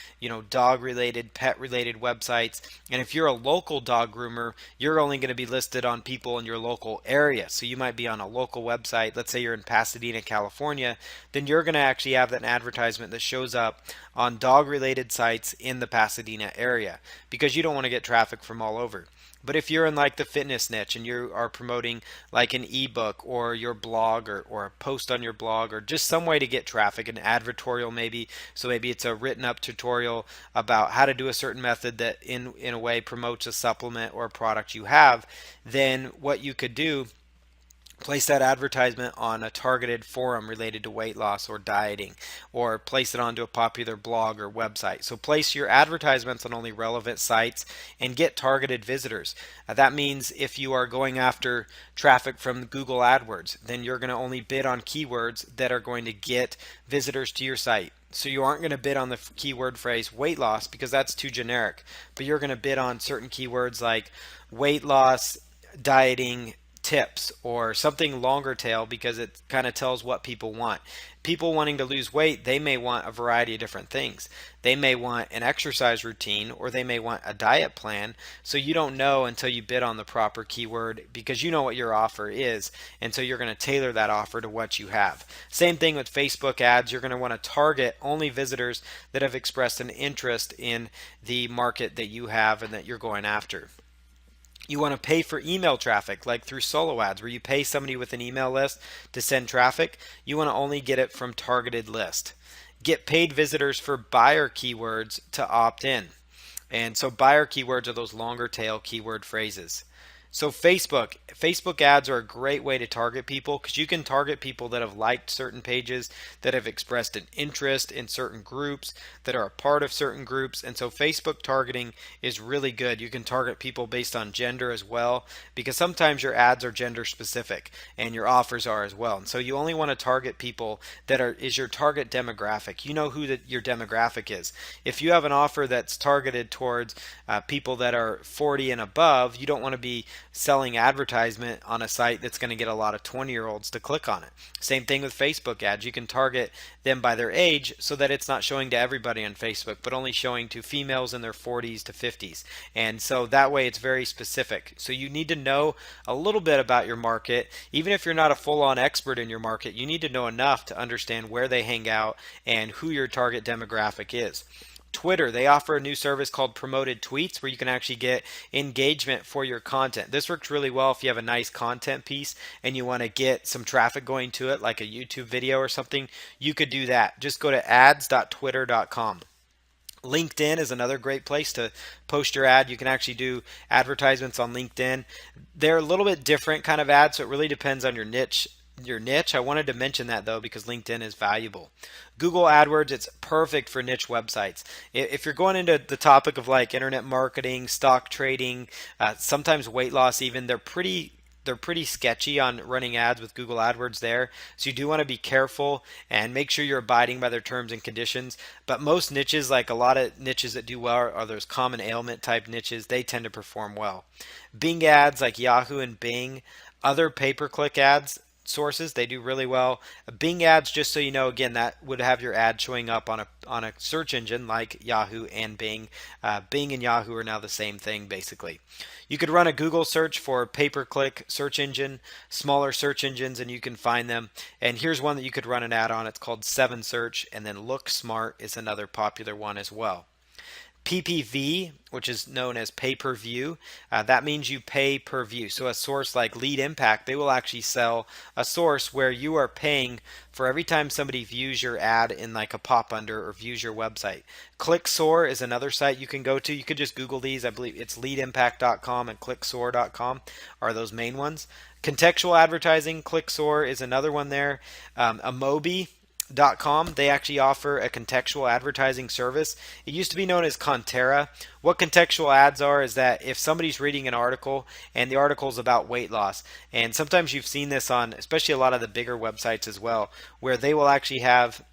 dog related, pet related websites. And if you're a local dog groomer, you're only going to be listed on people in your local area. So you might be on a local website. Let's say you're in Pasadena, California, then you're going to actually have that advertisement that shows up on dog related sites in the Pasadena area because you don't want to get traffic from all over. But if you're in like the fitness niche and you are promoting like an ebook or your blog or a post on your blog or just some way to get traffic, an advertorial maybe, so maybe it's a written up tutorial about how to do a certain method that in a way promotes a supplement or a product you have, then what you could do, place that advertisement on a targeted forum related to weight loss or dieting, or place it onto a popular blog or website. So place your advertisements on only relevant sites and get targeted visitors. That means if you are going after traffic from Google AdWords, then you're going to only bid on keywords that are going to get visitors to your site. So you aren't going to bid on the keyword phrase weight loss because that's too generic, but you're going to bid on certain keywords like weight loss, dieting, tips, or something longer tail because it kind of tells what people want. People wanting to lose weight, they may want a variety of different things. They may want an exercise routine or they may want a diet plan. So you don't know until you bid on the proper keyword because you know what your offer is, and so you're going to tailor that offer to what you have. Same thing with Facebook ads. You're going to want to target only visitors that have expressed an interest in the market that you have and that you're going after. You want to pay for email traffic like through solo ads where you pay somebody with an email list to send traffic. You want to only get it from targeted list. Get paid visitors for buyer keywords to opt in. And so buyer keywords are those longer tail keyword phrases. So Facebook ads are a great way to target people because you can target people that have liked certain pages, that have expressed an interest in certain groups, that are a part of certain groups. And so Facebook targeting is really good. You can target people based on gender as well, because sometimes your ads are gender specific and your offers are as well. And so you only want to target people that is your target demographic. You know who your demographic is. If you have an offer that's targeted towards people that are 40 and above, you don't want to be selling advertisement on a site that's going to get a lot of 20-year-olds to click on it. Same thing with Facebook ads. You can target them by their age so that it's not showing to everybody on Facebook, but only showing to females in their 40s to 50s. And so that way it's very specific. So you need to know a little bit about your market. Even if you're not a full-on expert in your market, you need to know enough to understand where they hang out and who your target demographic is. Twitter, they offer a new service called Promoted Tweets where you can actually get engagement for your content. This works really well if you have a nice content piece and you want to get some traffic going to it, like a YouTube video or something. You could do that. Just go to ads.twitter.com. LinkedIn is another great place to post your ad. You can actually do advertisements on LinkedIn. They're a little bit different kind of ads, so it really depends on your niche. I wanted to mention that though because LinkedIn is valuable. Google AdWords, it's perfect for niche websites. If you're going into the topic of like internet marketing, stock trading, sometimes weight loss even, they're pretty sketchy on running ads with Google AdWords there. So you do want to be careful and make sure you're abiding by their terms and conditions. But most niches, like a lot of niches that do well, are those common ailment type niches. They tend to perform well. Bing ads like Yahoo and Bing, other pay-per-click ads sources, they do really well. Bing ads, just so you know, again, that would have your ad showing up on a search engine like Yahoo and Bing. Bing and Yahoo are now the same thing basically. You could run a Google search for pay-per-click search engine, smaller search engines, and you can find them. And here's one that you could run an ad on. It's called 7Search, and then Look Smart is another popular one as well. PPV, which is known as pay-per-view, that means you pay per view. So a source like Lead Impact, they will actually sell a source where you are paying for every time somebody views your ad in like a pop under or views your website. ClickSoar is another site you can go to. You could just Google these. I believe it's leadimpact.com and clicksoar.com are those main ones. Contextual advertising, ClickSoar is another one there. Amobi.com, they actually offer a contextual advertising service. It used to be known as Contera. What contextual ads are is that if somebody's reading an article and the article is about weight loss, and sometimes you've seen this on especially a lot of the bigger websites as well, where they will actually have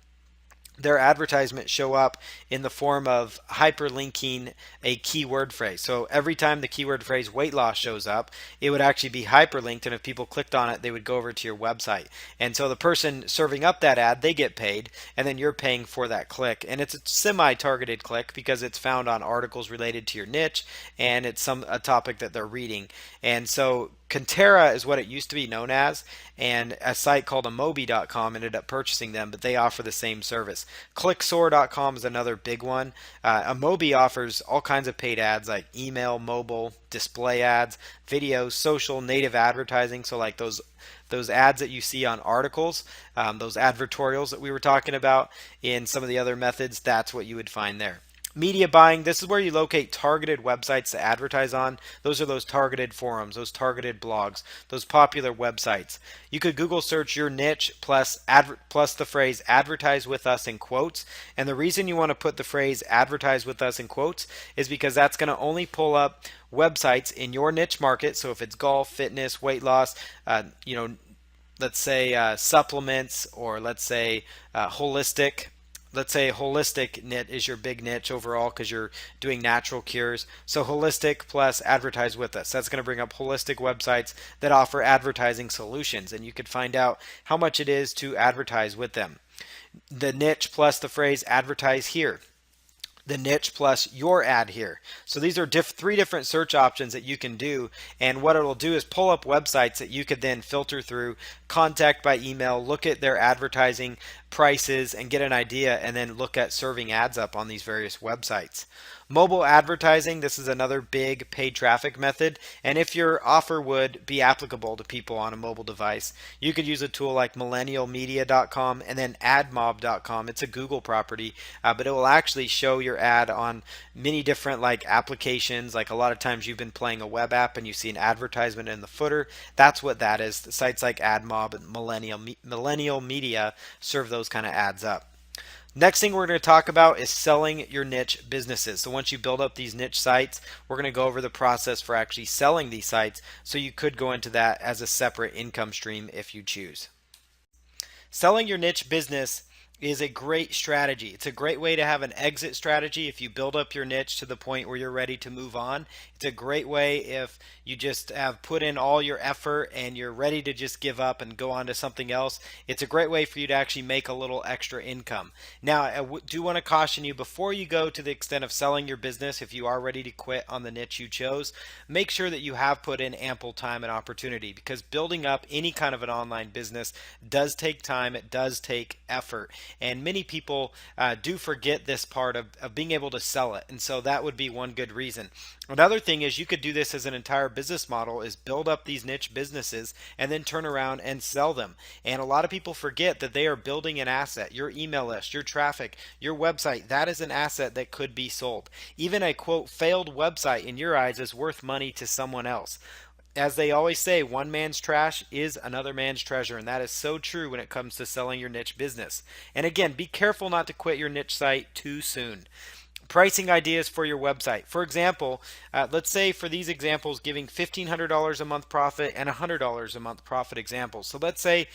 their advertisement show up in the form of hyperlinking a keyword phrase. So every time the keyword phrase weight loss shows up, it would actually be hyperlinked, and if people clicked on it, they would go over to your website. And so the person serving up that ad, they get paid, and then you're paying for that click. And it's a semi-targeted click because it's found on articles related to your niche, and it's a topic that they're reading. And so Contera is what it used to be known as, and a site called Amobi.com ended up purchasing them, but they offer the same service. ClickSoar.com is another big one. Amobi offers all kinds of paid ads like email, mobile, display ads, videos, social, native advertising. So like those ads that you see on articles, those advertorials that we were talking about in some of the other methods, that's what you would find there. Media buying, this is where you locate targeted websites to advertise on. Those are those targeted forums, those targeted blogs, those popular websites. You could Google search your niche plus the phrase advertise with us in quotes. And the reason you want to put the phrase advertise with us in quotes is because that's going to only pull up websites in your niche market. So if it's golf, fitness, weight loss, let's say supplements, or let's say holistic. Let's say holistic niche is your big niche overall because you're doing natural cures. So holistic plus advertise with us. That's going to bring up holistic websites that offer advertising solutions, and you could find out how much it is to advertise with them. The niche plus the phrase advertise here. The niche plus your ad here. So these are three different search options that you can do, and what it'll do is pull up websites that you could then filter through, contact by email, look at their advertising, prices and get an idea, and then look at serving ads up on these various websites. Mobile advertising, this is another big paid traffic method. And if your offer would be applicable to people on a mobile device, you could use a tool like millennialmedia.com and then admob.com. It's a Google property, but it will actually show your ad on many different like applications. Like a lot of times you've been playing a web app and you see an advertisement in the footer. That's what that is. Sites like AdMob and Millennial Media serve those kind of ads up. Next thing we're going to talk about is selling your niche businesses. So once you build up these niche sites, we're going to go over the process for actually selling these sites. So you could go into that as a separate income stream if you choose. Selling your niche business is a great strategy. It's a great way to have an exit strategy if you build up your niche to the point where you're ready to move on. It's a great way if you just have put in all your effort and you're ready to just give up and go on to something else. It's a great way for you to actually make a little extra income. Now, I do want to caution you before you go to the extent of selling your business, if you are ready to quit on the niche you chose, make sure that you have put in ample time and opportunity, because building up any kind of an online business does take time. It does take effort. And many people do forget this part of being able to sell it. And so that would be one good reason. Another thing is you could do this as an entire business model, is build up these niche businesses and then turn around and sell them. And a lot of people forget that they are building an asset. Your email list, your traffic, your website, that is an asset that could be sold. Even a quote failed website in your eyes is worth money to someone else. As they always say, one man's trash is another man's treasure, and that is so true when it comes to selling your niche business. And again, be careful not to quit your niche site too soon. Pricing ideas for your website. For example, let's say for these examples, giving $1,500 a month profit and $100 a month profit examples. So let's say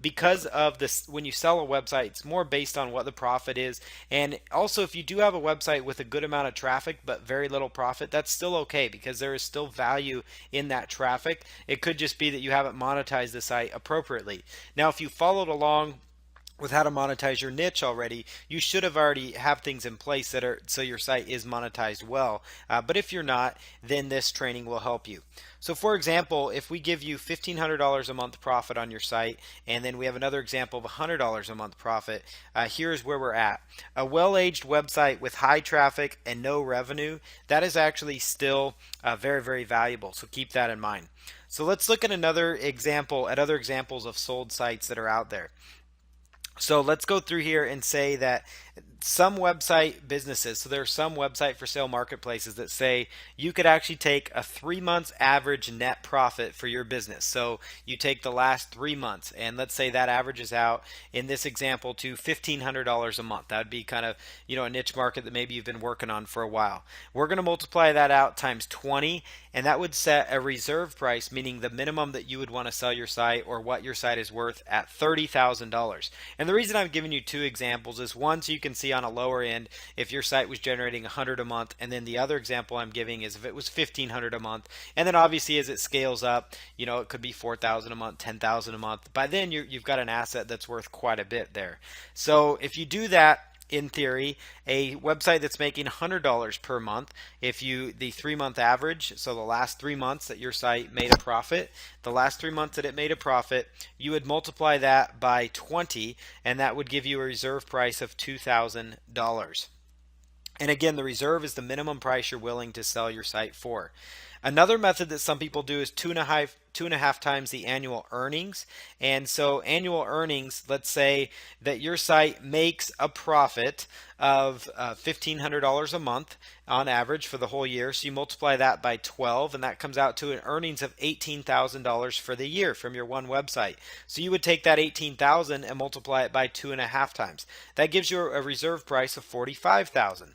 because of this, when you sell a website, it's more based on what the profit is. And also, if you do have a website with a good amount of traffic but very little profit, that's still okay, because there is still value in that traffic. It could just be that you haven't monetized the site appropriately. Now, if you followed along with how to monetize your niche already, you should have already have things in place that are so your site is monetized well. But if you're not, then this training will help you. So for example, if we give you $1,500 a month profit on your site, and then we have another example of $100 a month profit, here's where we're at. A well-aged website with high traffic and no revenue, that is actually still very, very valuable. So keep that in mind. So let's look at another example, at other examples of sold sites that are out there. So let's go through here and say that some website businesses, so there are some website for sale marketplaces that say you could actually take a 3 months average net profit for your business. So you take the last 3 months, and let's say that averages out in this example to $1,500 a month. That would be kind of, a niche market that maybe you've been working on for a while. We're going to multiply that out times 20, and that would set a reserve price, meaning the minimum that you would want to sell your site or what your site is worth, at $30,000. And the reason I'm giving you two examples is one, so you can see on a lower end if your site was generating 100 a month, and then the other example I'm giving is if it was 1,500 a month. And then obviously as it scales up, it could be 4,000 a month, 10,000 a month. By then you've got an asset that's worth quite a bit there. So if you do that, in theory, a website that's making $100 per month, if you, the 3 month average, so the last 3 months that your site made a profit, the last 3 months that it made a profit, you would multiply that by 20, and that would give you a reserve price of $2,000. And again, the reserve is the minimum price you're willing to sell your site for. Another method that some people do is two and a half times the annual earnings. And so annual earnings, let's say that your site makes a profit of $1,500 a month on average for the whole year. So you multiply that by 12, and that comes out to an earnings of $18,000 for the year from your one website. So you would take that $18,000 and multiply it by 2.5 times. That gives you a reserve price of $45,000.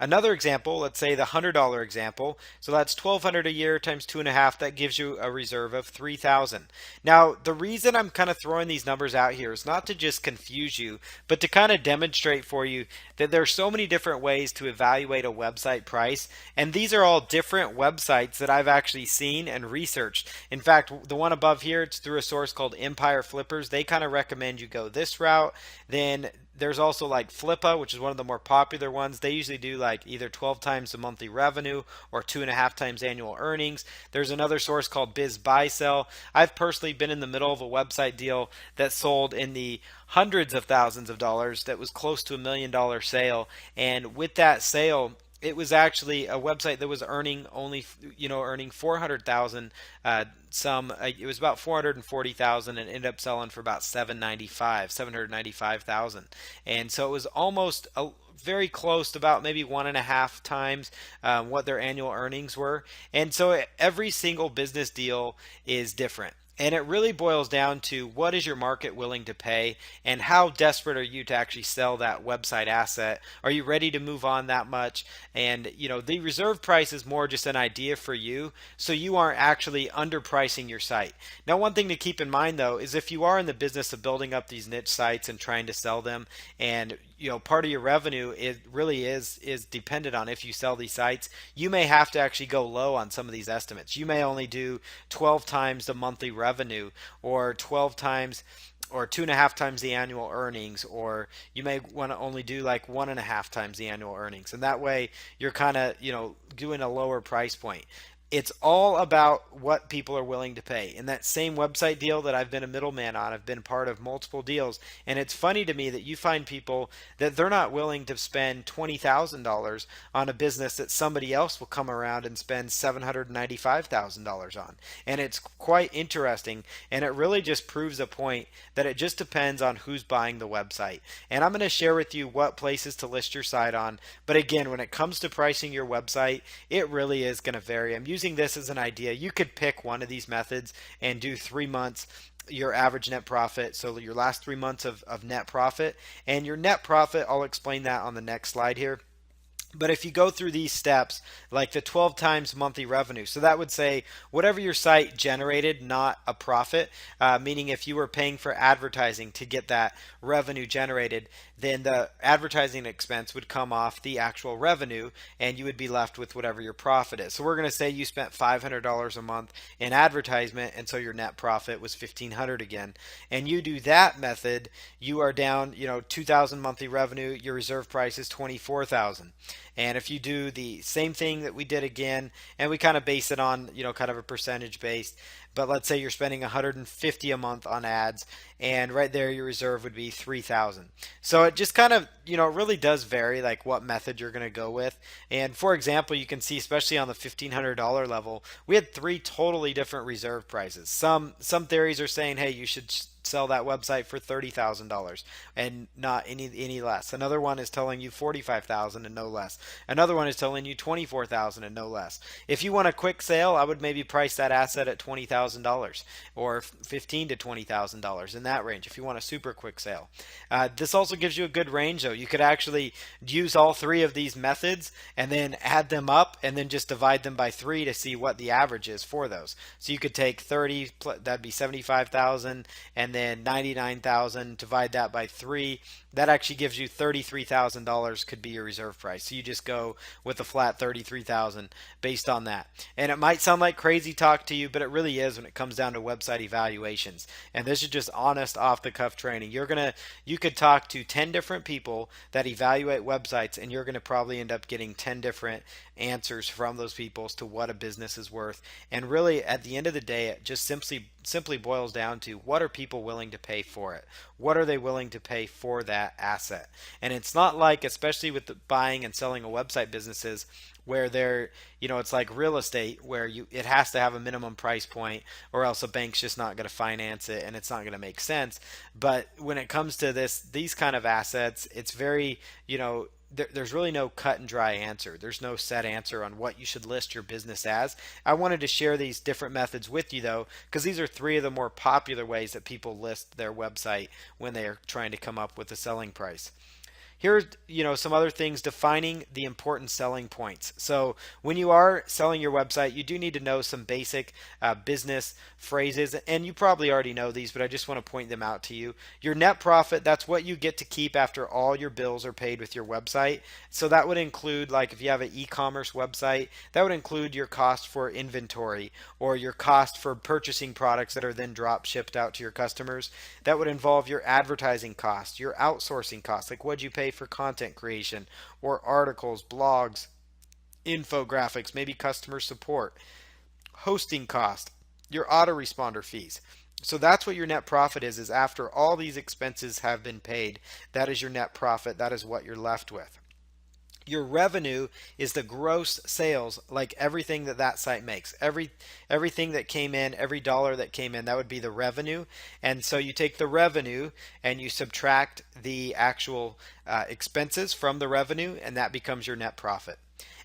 Another example, let's say the $100 example, so that's $1,200 a year times 2.5, that gives you a reserve of $3,000. Now, the reason I'm kind of throwing these numbers out here is not to just confuse you, but to kind of demonstrate for you that there are so many different ways to evaluate a website price, and these are all different websites that I've actually seen and researched. In fact, the one above here, it's through a source called Empire Flippers. They kind of recommend you go this route. Then there's also like Flippa, which is one of the more popular ones. They usually do like either 12 times the monthly revenue or 2.5 times annual earnings. There's another source called Biz Buy Sell. I've personally been in the middle of a website deal that sold in the hundreds of thousands of dollars that was close to $1 million sale. And with that sale, it was actually a website that was earning only, earning 400,000. It was about 440,000 and ended up selling for about 795,000. And so it was almost very close to about maybe 1.5 times what their annual earnings were. And so every single business deal is different. And it really boils down to what is your market willing to pay and how desperate are you to actually sell that website asset? Are you ready to move on that much? And the reserve price is more just an idea for you so you aren't actually underpricing your site. Now, one thing to keep in mind though is if you are in the business of building up these niche sites and trying to sell them, and part of your revenue it really is dependent on if you sell these sites, you may have to actually go low on some of these estimates. You may only do 12 times the monthly revenue, or 12 times or 2.5 times the annual earnings, or you may want to only do like 1.5 times the annual earnings, and that way you're kind of doing a lower price point. It's all about what people are willing to pay. In that same website deal that I've been a middleman on, I've been part of multiple deals, and it's funny to me that you find people that they're not willing to spend $20,000 on a business that somebody else will come around and spend $795,000 on. And it's quite interesting, and it really just proves a point that it just depends on who's buying the website. And I'm going to share with you what places to list your site on. But again, when it comes to pricing your website, it really is going to vary. I'm using this as an idea. You could pick one of these methods and do 3 months your average net profit, so your last 3 months of net profit, and your net profit, I'll explain that on the next slide here. But if you go through these steps, like the 12 times monthly revenue, so that would say whatever your site generated, not a profit, meaning if you were paying for advertising to get that revenue generated, then the advertising expense would come off the actual revenue and you would be left with whatever your profit is. So we're going to say you spent $500 a month in advertisement, and so your net profit was $1,500 again. And you do that method, you are down, 2,000 monthly revenue, your reserve price is 24,000. And if you do the same thing that we did again, and we kind of base it on, kind of a percentage based, but let's say you're spending 150 a month on ads, and right there your reserve would be 3,000. So it just kind of, it really does vary like what method you're going to go with. And for example, you can see especially on the $1,500 level, we had three totally different reserve prices. Some theories are saying, hey, you should sell that website for $30,000 and not any less. Another one is telling you 45,000 and no less. Another one is telling you 24,000 and no less. If you want a quick sale, I would maybe price that asset at $20,000 or $15,000 to $20,000 in that range if you want a super quick sale. This also gives you a good range though. You could actually use all three of these methods and then add them up and then just divide them by 3 to see what the average is for those. So you could take 30, that'd be 75,000, and then 99,000, divide that by 3. That actually gives you $33,000 could be your reserve price. So you just go with a flat 33,000 based on that. And it might sound like crazy talk to you, but it really is when it comes down to website evaluations. And this is just honest off the cuff training. You could talk to 10 different people that evaluate websites, and you're going to probably end up getting 10 different answers from those people as to what a business is worth. And really at the end of the day, it just simply boils down to what are people willing to pay for it? What are they willing to pay for that asset? And it's not like, especially with the buying and selling a website businesses, where it's like real estate where it has to have a minimum price point or else a bank's just not going to finance it and it's not going to make sense. But when it comes to these kind of assets, it's very, there's really no cut and dry answer. There's no set answer on what you should list your business as. I wanted to share these different methods with you though, because these are 3 of the more popular ways that people list their website when they are trying to come up with a selling price. Here's, some other things: defining the important selling points. So when you are selling your website, you do need to know some basic business phrases, and you probably already know these, but I just want to point them out to you. Your net profit, that's what you get to keep after all your bills are paid with your website. So that would include, like, if you have an e-commerce website, that would include your cost for inventory or your cost for purchasing products that are then drop shipped out to your customers. That would involve your advertising costs, your outsourcing costs, like what'd you pay for content creation or articles, blogs, infographics, maybe customer support, hosting cost, your autoresponder fees. So that's what your net profit is after all these expenses have been paid. That is your net profit. That is what you're left with. Your revenue is the gross sales, like everything that site makes. Everything that came in, every dollar that came in, that would be the revenue. And so you take the revenue and you subtract the actual expenses from the revenue, and that becomes your net profit.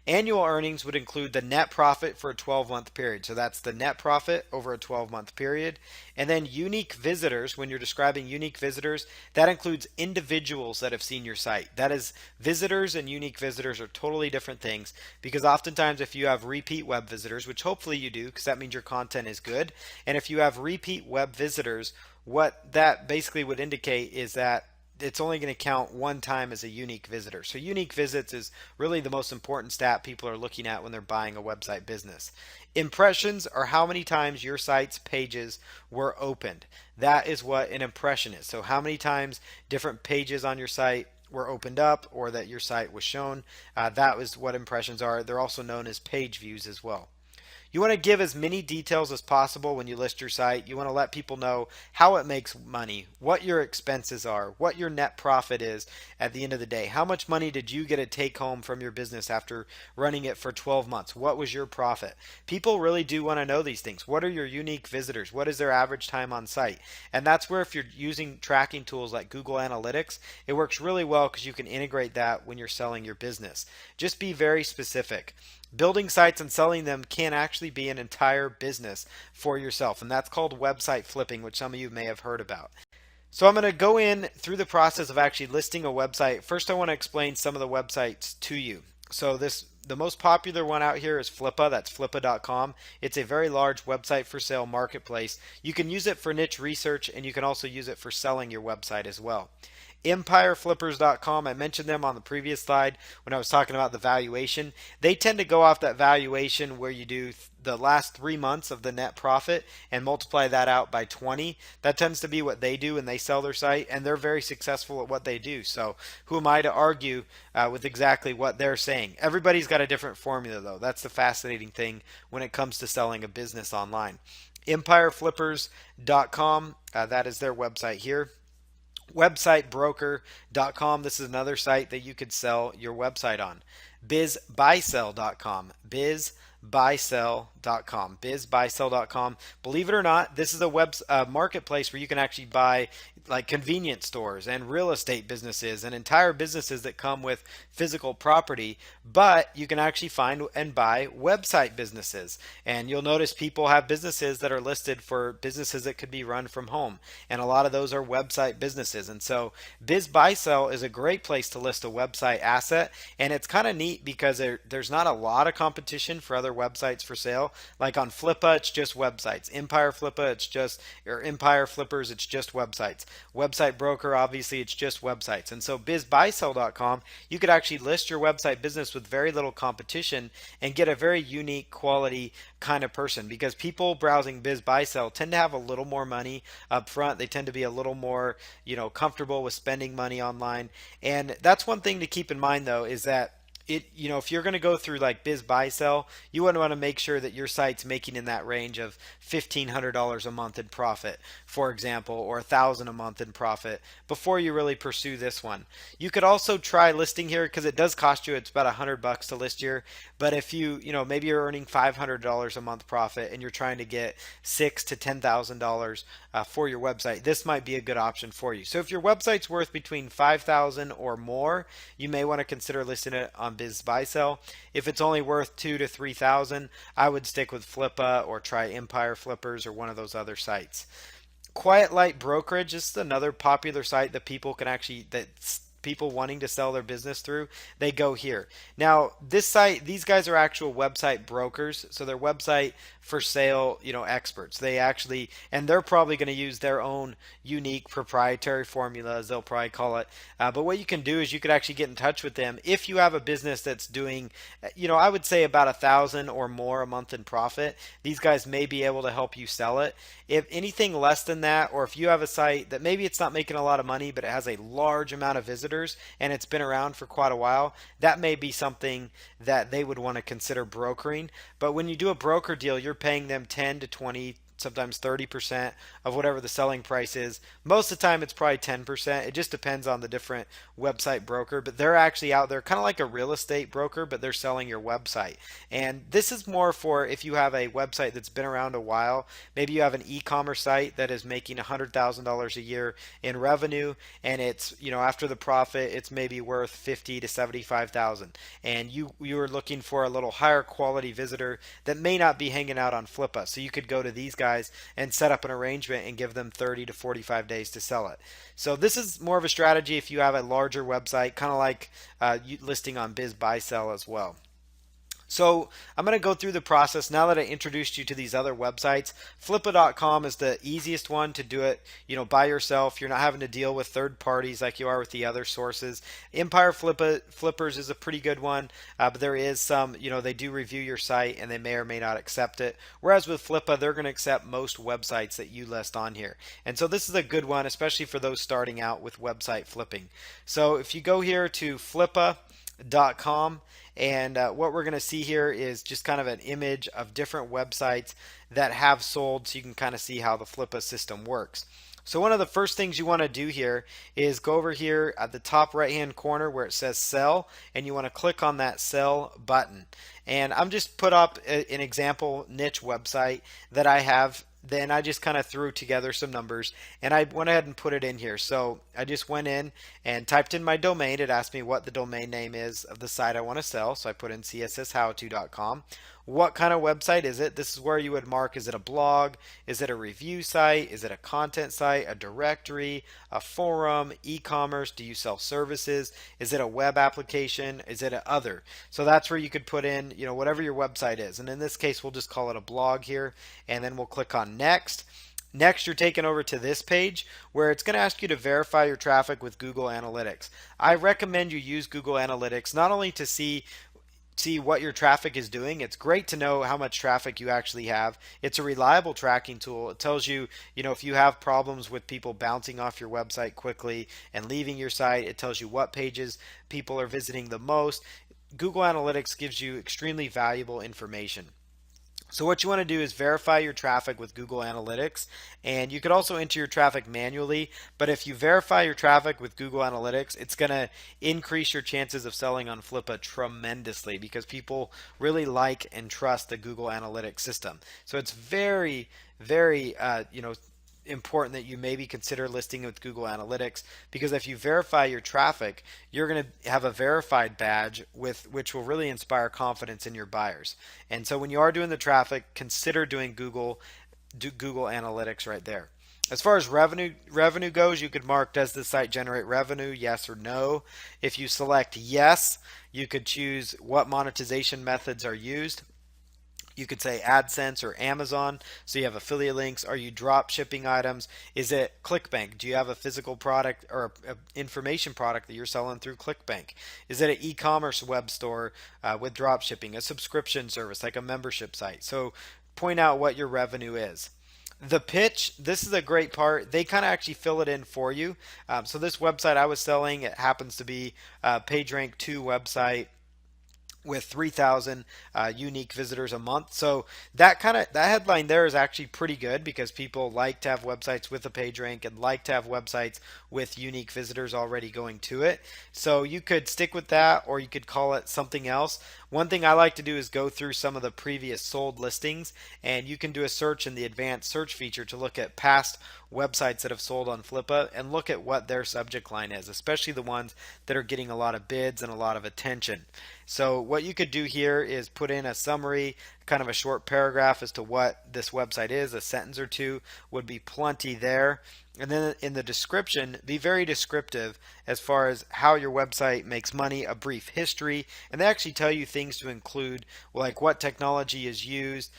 Annual earnings would include the net profit for a 12-month period. So that's the net profit over a 12-month period. And then unique visitors, when you're describing unique visitors, that includes individuals that have seen your site. That is, visitors and unique visitors are totally different things, because oftentimes if you have repeat web visitors, which hopefully you do, because that means your content is good, and if you have repeat web visitors, what that basically would indicate is that it's only going to count one time as a unique visitor. So unique visits is really the most important stat people are looking at when they're buying a website business. Impressions are how many times your site's pages were opened. That is what an impression is. So how many times different pages on your site were opened up or that your site was shown. That is what impressions are. They're also known as page views as well. You want to give as many details as possible when you list your site. You want to let people know how it makes money, what your expenses are, what your net profit is at the end of the day. How much money did you get to take home from your business after running it for 12 months? What was your profit? People really do want to know these things. What are your unique visitors? What is their average time on site? And that's where, if you're using tracking tools like Google Analytics, it works really well because you can integrate that when you're selling your business. Just be very specific. Building sites and selling them can actually be an entire business for yourself, and that's called website flipping, which some of you may have heard about. So I'm going to go in through the process of actually listing a website. First, I want to explain some of the websites to you. So the most popular one out here is Flippa. That's flippa.com. It's a very large website for sale marketplace. You can use it for niche research, and you can also use it for selling your website as well. EmpireFlippers.com, I mentioned them on the previous slide when I was talking about the valuation. They tend to go off that valuation where you do the last 3 months of the net profit and multiply that out by 20. That tends to be what they do when they sell their site, and they're very successful at what they do. So who am I to argue with exactly what they're saying? Everybody's got a different formula, though. That's the fascinating thing when it comes to selling a business online. EmpireFlippers.com, that is their website here. Websitebroker.com, this is another site that you could sell your website on. BizBuySell.com, BizBuySell.com. Believe it or not, this is a marketplace where you can actually buy like convenience stores and real estate businesses and entire businesses that come with physical property, but you can actually find and buy website businesses. And you'll notice people have businesses that are listed for businesses that could be run from home, and a lot of those are website businesses. And so BizBuySell is a great place to list a website asset, and it's kind of neat because there's not a lot of competition for other websites for sale. Like on Flippa, it's just websites. Empire Flippers, it's just websites. Website Broker, obviously, it's just websites. And so BizBuySell.com, you could actually list your website business with very little competition and get a very unique quality kind of person, because people browsing BizBuySell tend to have a little more money up front. They tend to be a little more, comfortable with spending money online. And that's one thing to keep in mind, though, is that if you're going to go through like BizBuySell, you want to make sure that your site's making in that range of $1,500 a month in profit, for example, or $1,000 a month in profit before you really pursue this one. You could also try listing here, because it does cost you, it's about $100 to list here. But if maybe you're earning $500 a month profit and you're trying to get $6,000 to $10,000 for your website, this might be a good option for you. So if your website's worth between $5,000 or more, you may want to consider listing it on BizBuySell. If it's only worth $2,000 to $3,000, I would stick with Flippa or try Empire Flippers or one of those other sites. Quiet Light Brokerage is another popular site that people can actually, that people wanting to sell their business through, they go here. Now, this site, these guys are actual website brokers, so they're website for sale, experts. They actually, and they're probably going to use their own unique proprietary formulas, they'll probably call it. But what you can do is you could actually get in touch with them if you have a business that's doing, I would say about 1,000 or more a month in profit. These guys may be able to help you sell it. If anything less than that, or if you have a site that maybe it's not making a lot of money, but it has a large amount of visitors and it's been around for quite a while, that may be something that they would want to consider brokering. But when you do a broker deal, you're paying them 10 to 20, sometimes 30% of whatever the selling price is. Most of the time it's probably 10%. It just depends on the different website broker, but they're actually out there kind of like a real estate broker, but they're selling your website. And this is more for if you have a website that's been around a while. Maybe you have an e-commerce site that is making $100,000 a year in revenue, and it's, after the profit, it's maybe worth 50 to 75,000. And you are looking for a little higher quality visitor that may not be hanging out on Flippa. So you could go to these guys and set up an arrangement and give them 30 to 45 days to sell it. So this is more of a strategy if you have a larger website, kind of like listing on BizBuySell as well. So I'm going to go through the process now that I introduced you to these other websites. Flippa.com is the easiest one to do it, by yourself. You're not having to deal with third parties like you are with the other sources. Empire Flippers is a pretty good one, but there is some, they do review your site and they may or may not accept it. Whereas with Flippa, they're going to accept most websites that you list on here. And so this is a good one, especially for those starting out with website flipping. So if you go here to Flippa.com, and what we're going to see here is just kind of an image of different websites that have sold, so you can kind of see how the Flippa system works. So one of the first things you want to do here is go over here at the top right hand corner where it says sell, and you want to click on that sell button. And I'm just put up an example niche website that I have. Then I just kind of threw together some numbers and I went ahead and put it in here. So I just went in and typed in my domain. It asked me what the domain name is of the site I want to sell. So I put in csshowto.com. What kind of website is it? This is where you would mark, is it a blog? Is it a review site? Is it a content site? A directory? A forum? E-commerce? Do you sell services? Is it a web application? Is it a other? So that's where you could put in, whatever your website is. And in this case, we'll just call it a blog here. And then we'll click on next. Next, you're taken over to this page where it's going to ask you to verify your traffic with Google Analytics. I recommend you use Google Analytics not only to see what your traffic is doing. It's great to know how much traffic you actually have. It's a reliable tracking tool. It tells you, if you have problems with people bouncing off your website quickly and leaving your site, it tells you what pages people are visiting the most. Google Analytics gives you extremely valuable information. So what you want to do is verify your traffic with Google Analytics, and you could also enter your traffic manually, but if you verify your traffic with Google Analytics, it's going to increase your chances of selling on Flippa tremendously because people really like and trust the Google Analytics system. So it's very, very, important that you maybe consider listing with Google Analytics, because if you verify your traffic, you're going to have a verified badge which will really inspire confidence in your buyers. And so when you are doing the traffic, consider doing Google Analytics right there. As far as revenue goes, you could mark, does the site generate revenue, yes or no. If you select yes, you could choose what monetization methods are used. You could say AdSense or Amazon, so you have affiliate links. Are you drop shipping items? Is it ClickBank? Do you have a physical product or an information product that you're selling through ClickBank? Is it an e-commerce web store with drop shipping, a subscription service like a membership site? So point out what your revenue is. The pitch, this is a great part. They kind of actually fill it in for you. So this website I was selling, it happens to be a PageRank 2 website with 3,000 unique visitors a month. So that headline there is actually pretty good because people like to have websites with a page rank and like to have websites with unique visitors already going to it. So you could stick with that, or you could call it something else. One thing I like to do is go through some of the previous sold listings, and you can do a search in the advanced search feature to look at past websites that have sold on Flippa and look at what their subject line is, especially the ones that are getting a lot of bids and a lot of attention. So what you could do here is put in a summary, kind of a short paragraph as to what this website is, a sentence or two would be plenty there. And then in the description, be very descriptive as far as how your website makes money, a brief history, and they actually tell you things to include, like what technology is used,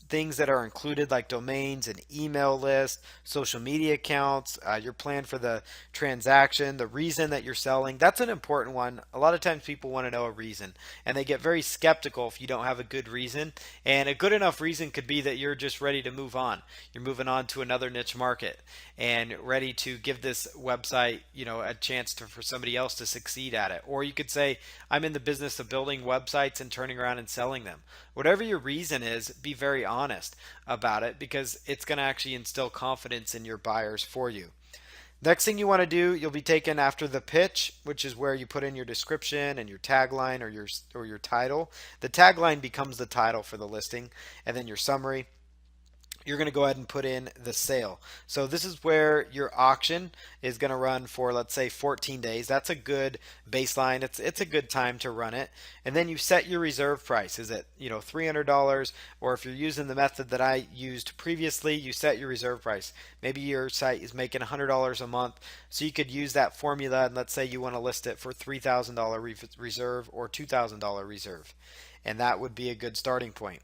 things that are included like domains, an email list, social media accounts, your plan for the transaction, the reason that you're selling. That's an important one. A lot of times people want to know a reason, and they get very skeptical if you don't have a good reason. And a good enough reason could be that you're just ready to move on. You're moving on to another niche market and ready to give this website, a chance for somebody else to succeed at it. Or you could say, I'm in the business of building websites and turning around and selling them. Whatever your reason is, be very honest about it, because it's going to actually instill confidence in your buyers for you. Next thing you want to do, you'll be taken after the pitch, which is where you put in your description and your tagline or your title. The tagline becomes the title for the listing, and then your summary. You're going to go ahead and put in the sale. So this is where your auction is going to run for, let's say, 14 days. That's a good baseline. It's a good time to run it. And then you set your reserve price. Is it, $300? Or if you're using the method that I used previously, you set your reserve price. Maybe your site is making $100 a month. So you could use that formula, and let's say you want to list it for $3,000 reserve or $2,000 reserve. And that would be a good starting point.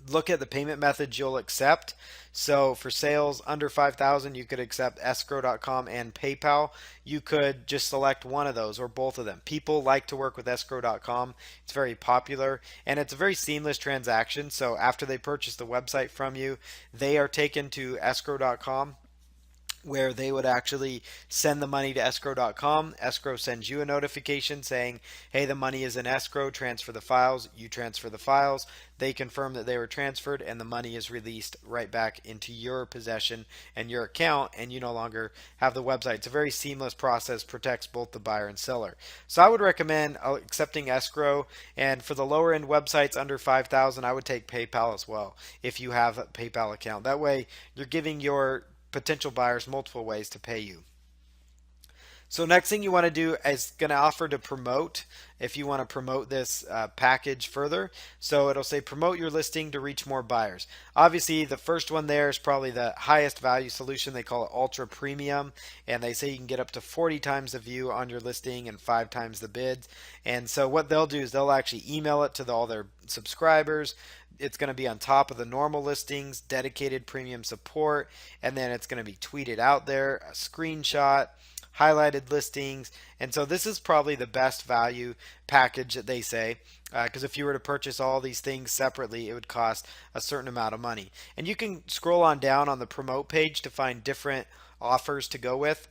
Look at the payment methods you'll accept. So for sales under 5,000, you could accept escrow.com and PayPal. You could just select one of those or both of them. People like to work with escrow.com. It's very popular and it's a very seamless transaction. So after they purchase the website from you, they are taken to escrow.com, where they would actually send the money to escrow.com. Escrow sends you a notification saying, hey, the money is in escrow, transfer the files. You transfer the files. They confirm that they were transferred, and the money is released right back into your possession and your account, and you no longer have the website. It's a very seamless process, protects both the buyer and seller. So I would recommend accepting escrow, and for the lower end websites under 5,000, I would take PayPal as well if you have a PayPal account. That way you're giving your potential buyers multiple ways to pay you. So next thing you want to do is going to offer to promote, if you want to promote this package further. So it'll say promote your listing to reach more buyers. Obviously the first one there is probably the highest value solution. They call it ultra premium, and they say you can get up to 40 times the view on your listing and 5 times the bids. And so what they'll do is they'll actually email it to all their subscribers. It's going to be on top of the normal listings, dedicated premium support, and then it's going to be tweeted out there, a screenshot, highlighted listings. And so this is probably the best value package that they say, because if you were to purchase all these things separately, it would cost a certain amount of money. And you can scroll on down on the promote page to find different offers to go with.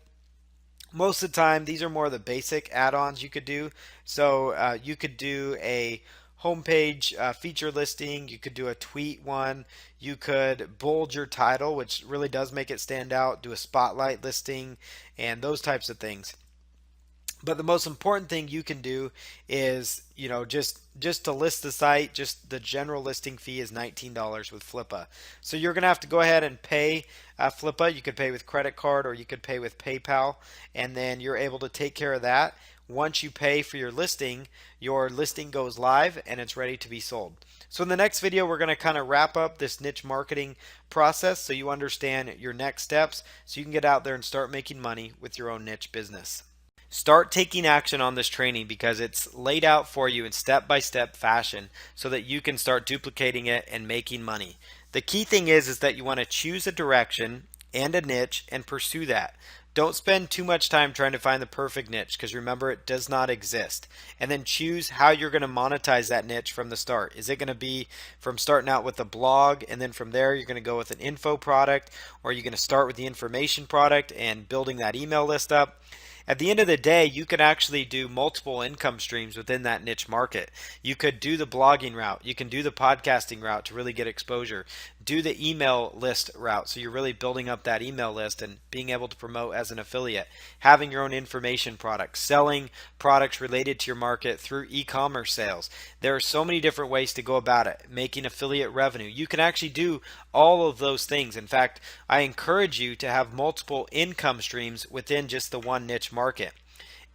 Most of the time, these are more the basic add-ons you could do. So you could do a homepage feature listing, you could do a tweet one, you could bold your title, which really does make it stand out, do a spotlight listing, and those types of things. But the most important thing you can do is, just to list the site, just the general listing fee is $19 with Flippa. So you're going to have to go ahead and pay Flippa. You could pay with credit card or you could pay with PayPal, and then you're able to take care of that. Once you pay for your listing goes live and it's ready to be sold. So in the next video, we're going to kind of wrap up this niche marketing process so you understand your next steps so you can get out there and start making money with your own niche business. Start taking action on this training because it's laid out for you in step-by-step fashion so that you can start duplicating it and making money. The key thing is that you want to choose a direction and a niche and pursue that. Don't spend too much time trying to find the perfect niche, because remember, it does not exist. And then choose how you're going to monetize that niche from the start. Is it going to be from starting out with a blog, and then from there you're going to go with an info product, or are you going to start with the information product and building that email list up? At the end of the day, you can actually do multiple income streams within that niche market. You could do the blogging route. You can do the podcasting route to really get exposure. Do the email list route, so you're really building up that email list and being able to promote as an affiliate. Having your own information product. Selling products related to your market through e-commerce sales. There are so many different ways to go about it. Making affiliate revenue. You can actually do all of those things. In fact, I encourage you to have multiple income streams within just the one niche market.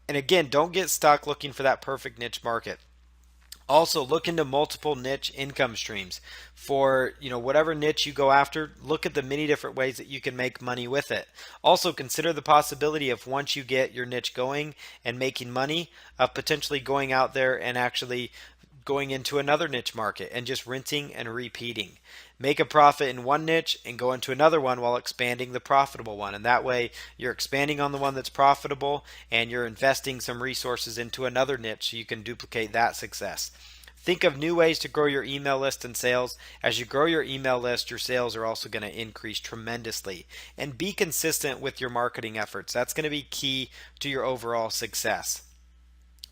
And again, don't get stuck looking for that perfect niche market. Also, look into multiple niche income streams. For, whatever niche you go after, look at the many different ways that you can make money with it. Also, consider the possibility of, once you get your niche going and making money, of potentially going out there and actually going into another niche market and just rinsing and repeating. Make a profit in one niche and go into another one while expanding the profitable one. And that way you're expanding on the one that's profitable and you're investing some resources into another niche so you can duplicate that success. Think of new ways to grow your email list and sales. As you grow your email list, your sales are also going to increase tremendously. And be consistent with your marketing efforts. That's going to be key to your overall success.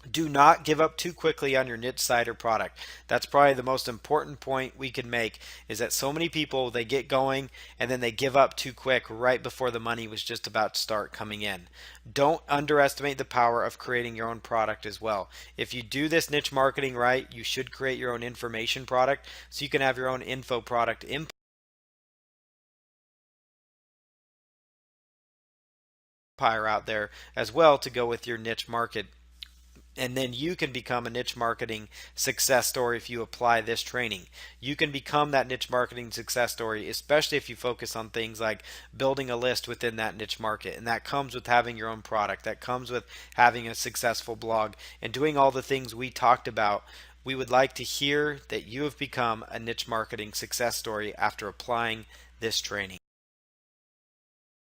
Do not give up too quickly on your niche site or product. That's probably the most important point we can make, is that so many people, they get going and then they give up too quick right before the money was just about to start coming in. Don't underestimate the power of creating your own product as well. If you do this niche marketing right, you should create your own information product so you can have your own info product empire out there as well to go with your niche market. And then you can become a niche marketing success story if you apply this training. You can become that niche marketing success story, especially if you focus on things like building a list within that niche market. And that comes with having your own product. That comes with having a successful blog and doing all the things we talked about. We would like to hear that you have become a niche marketing success story after applying this training.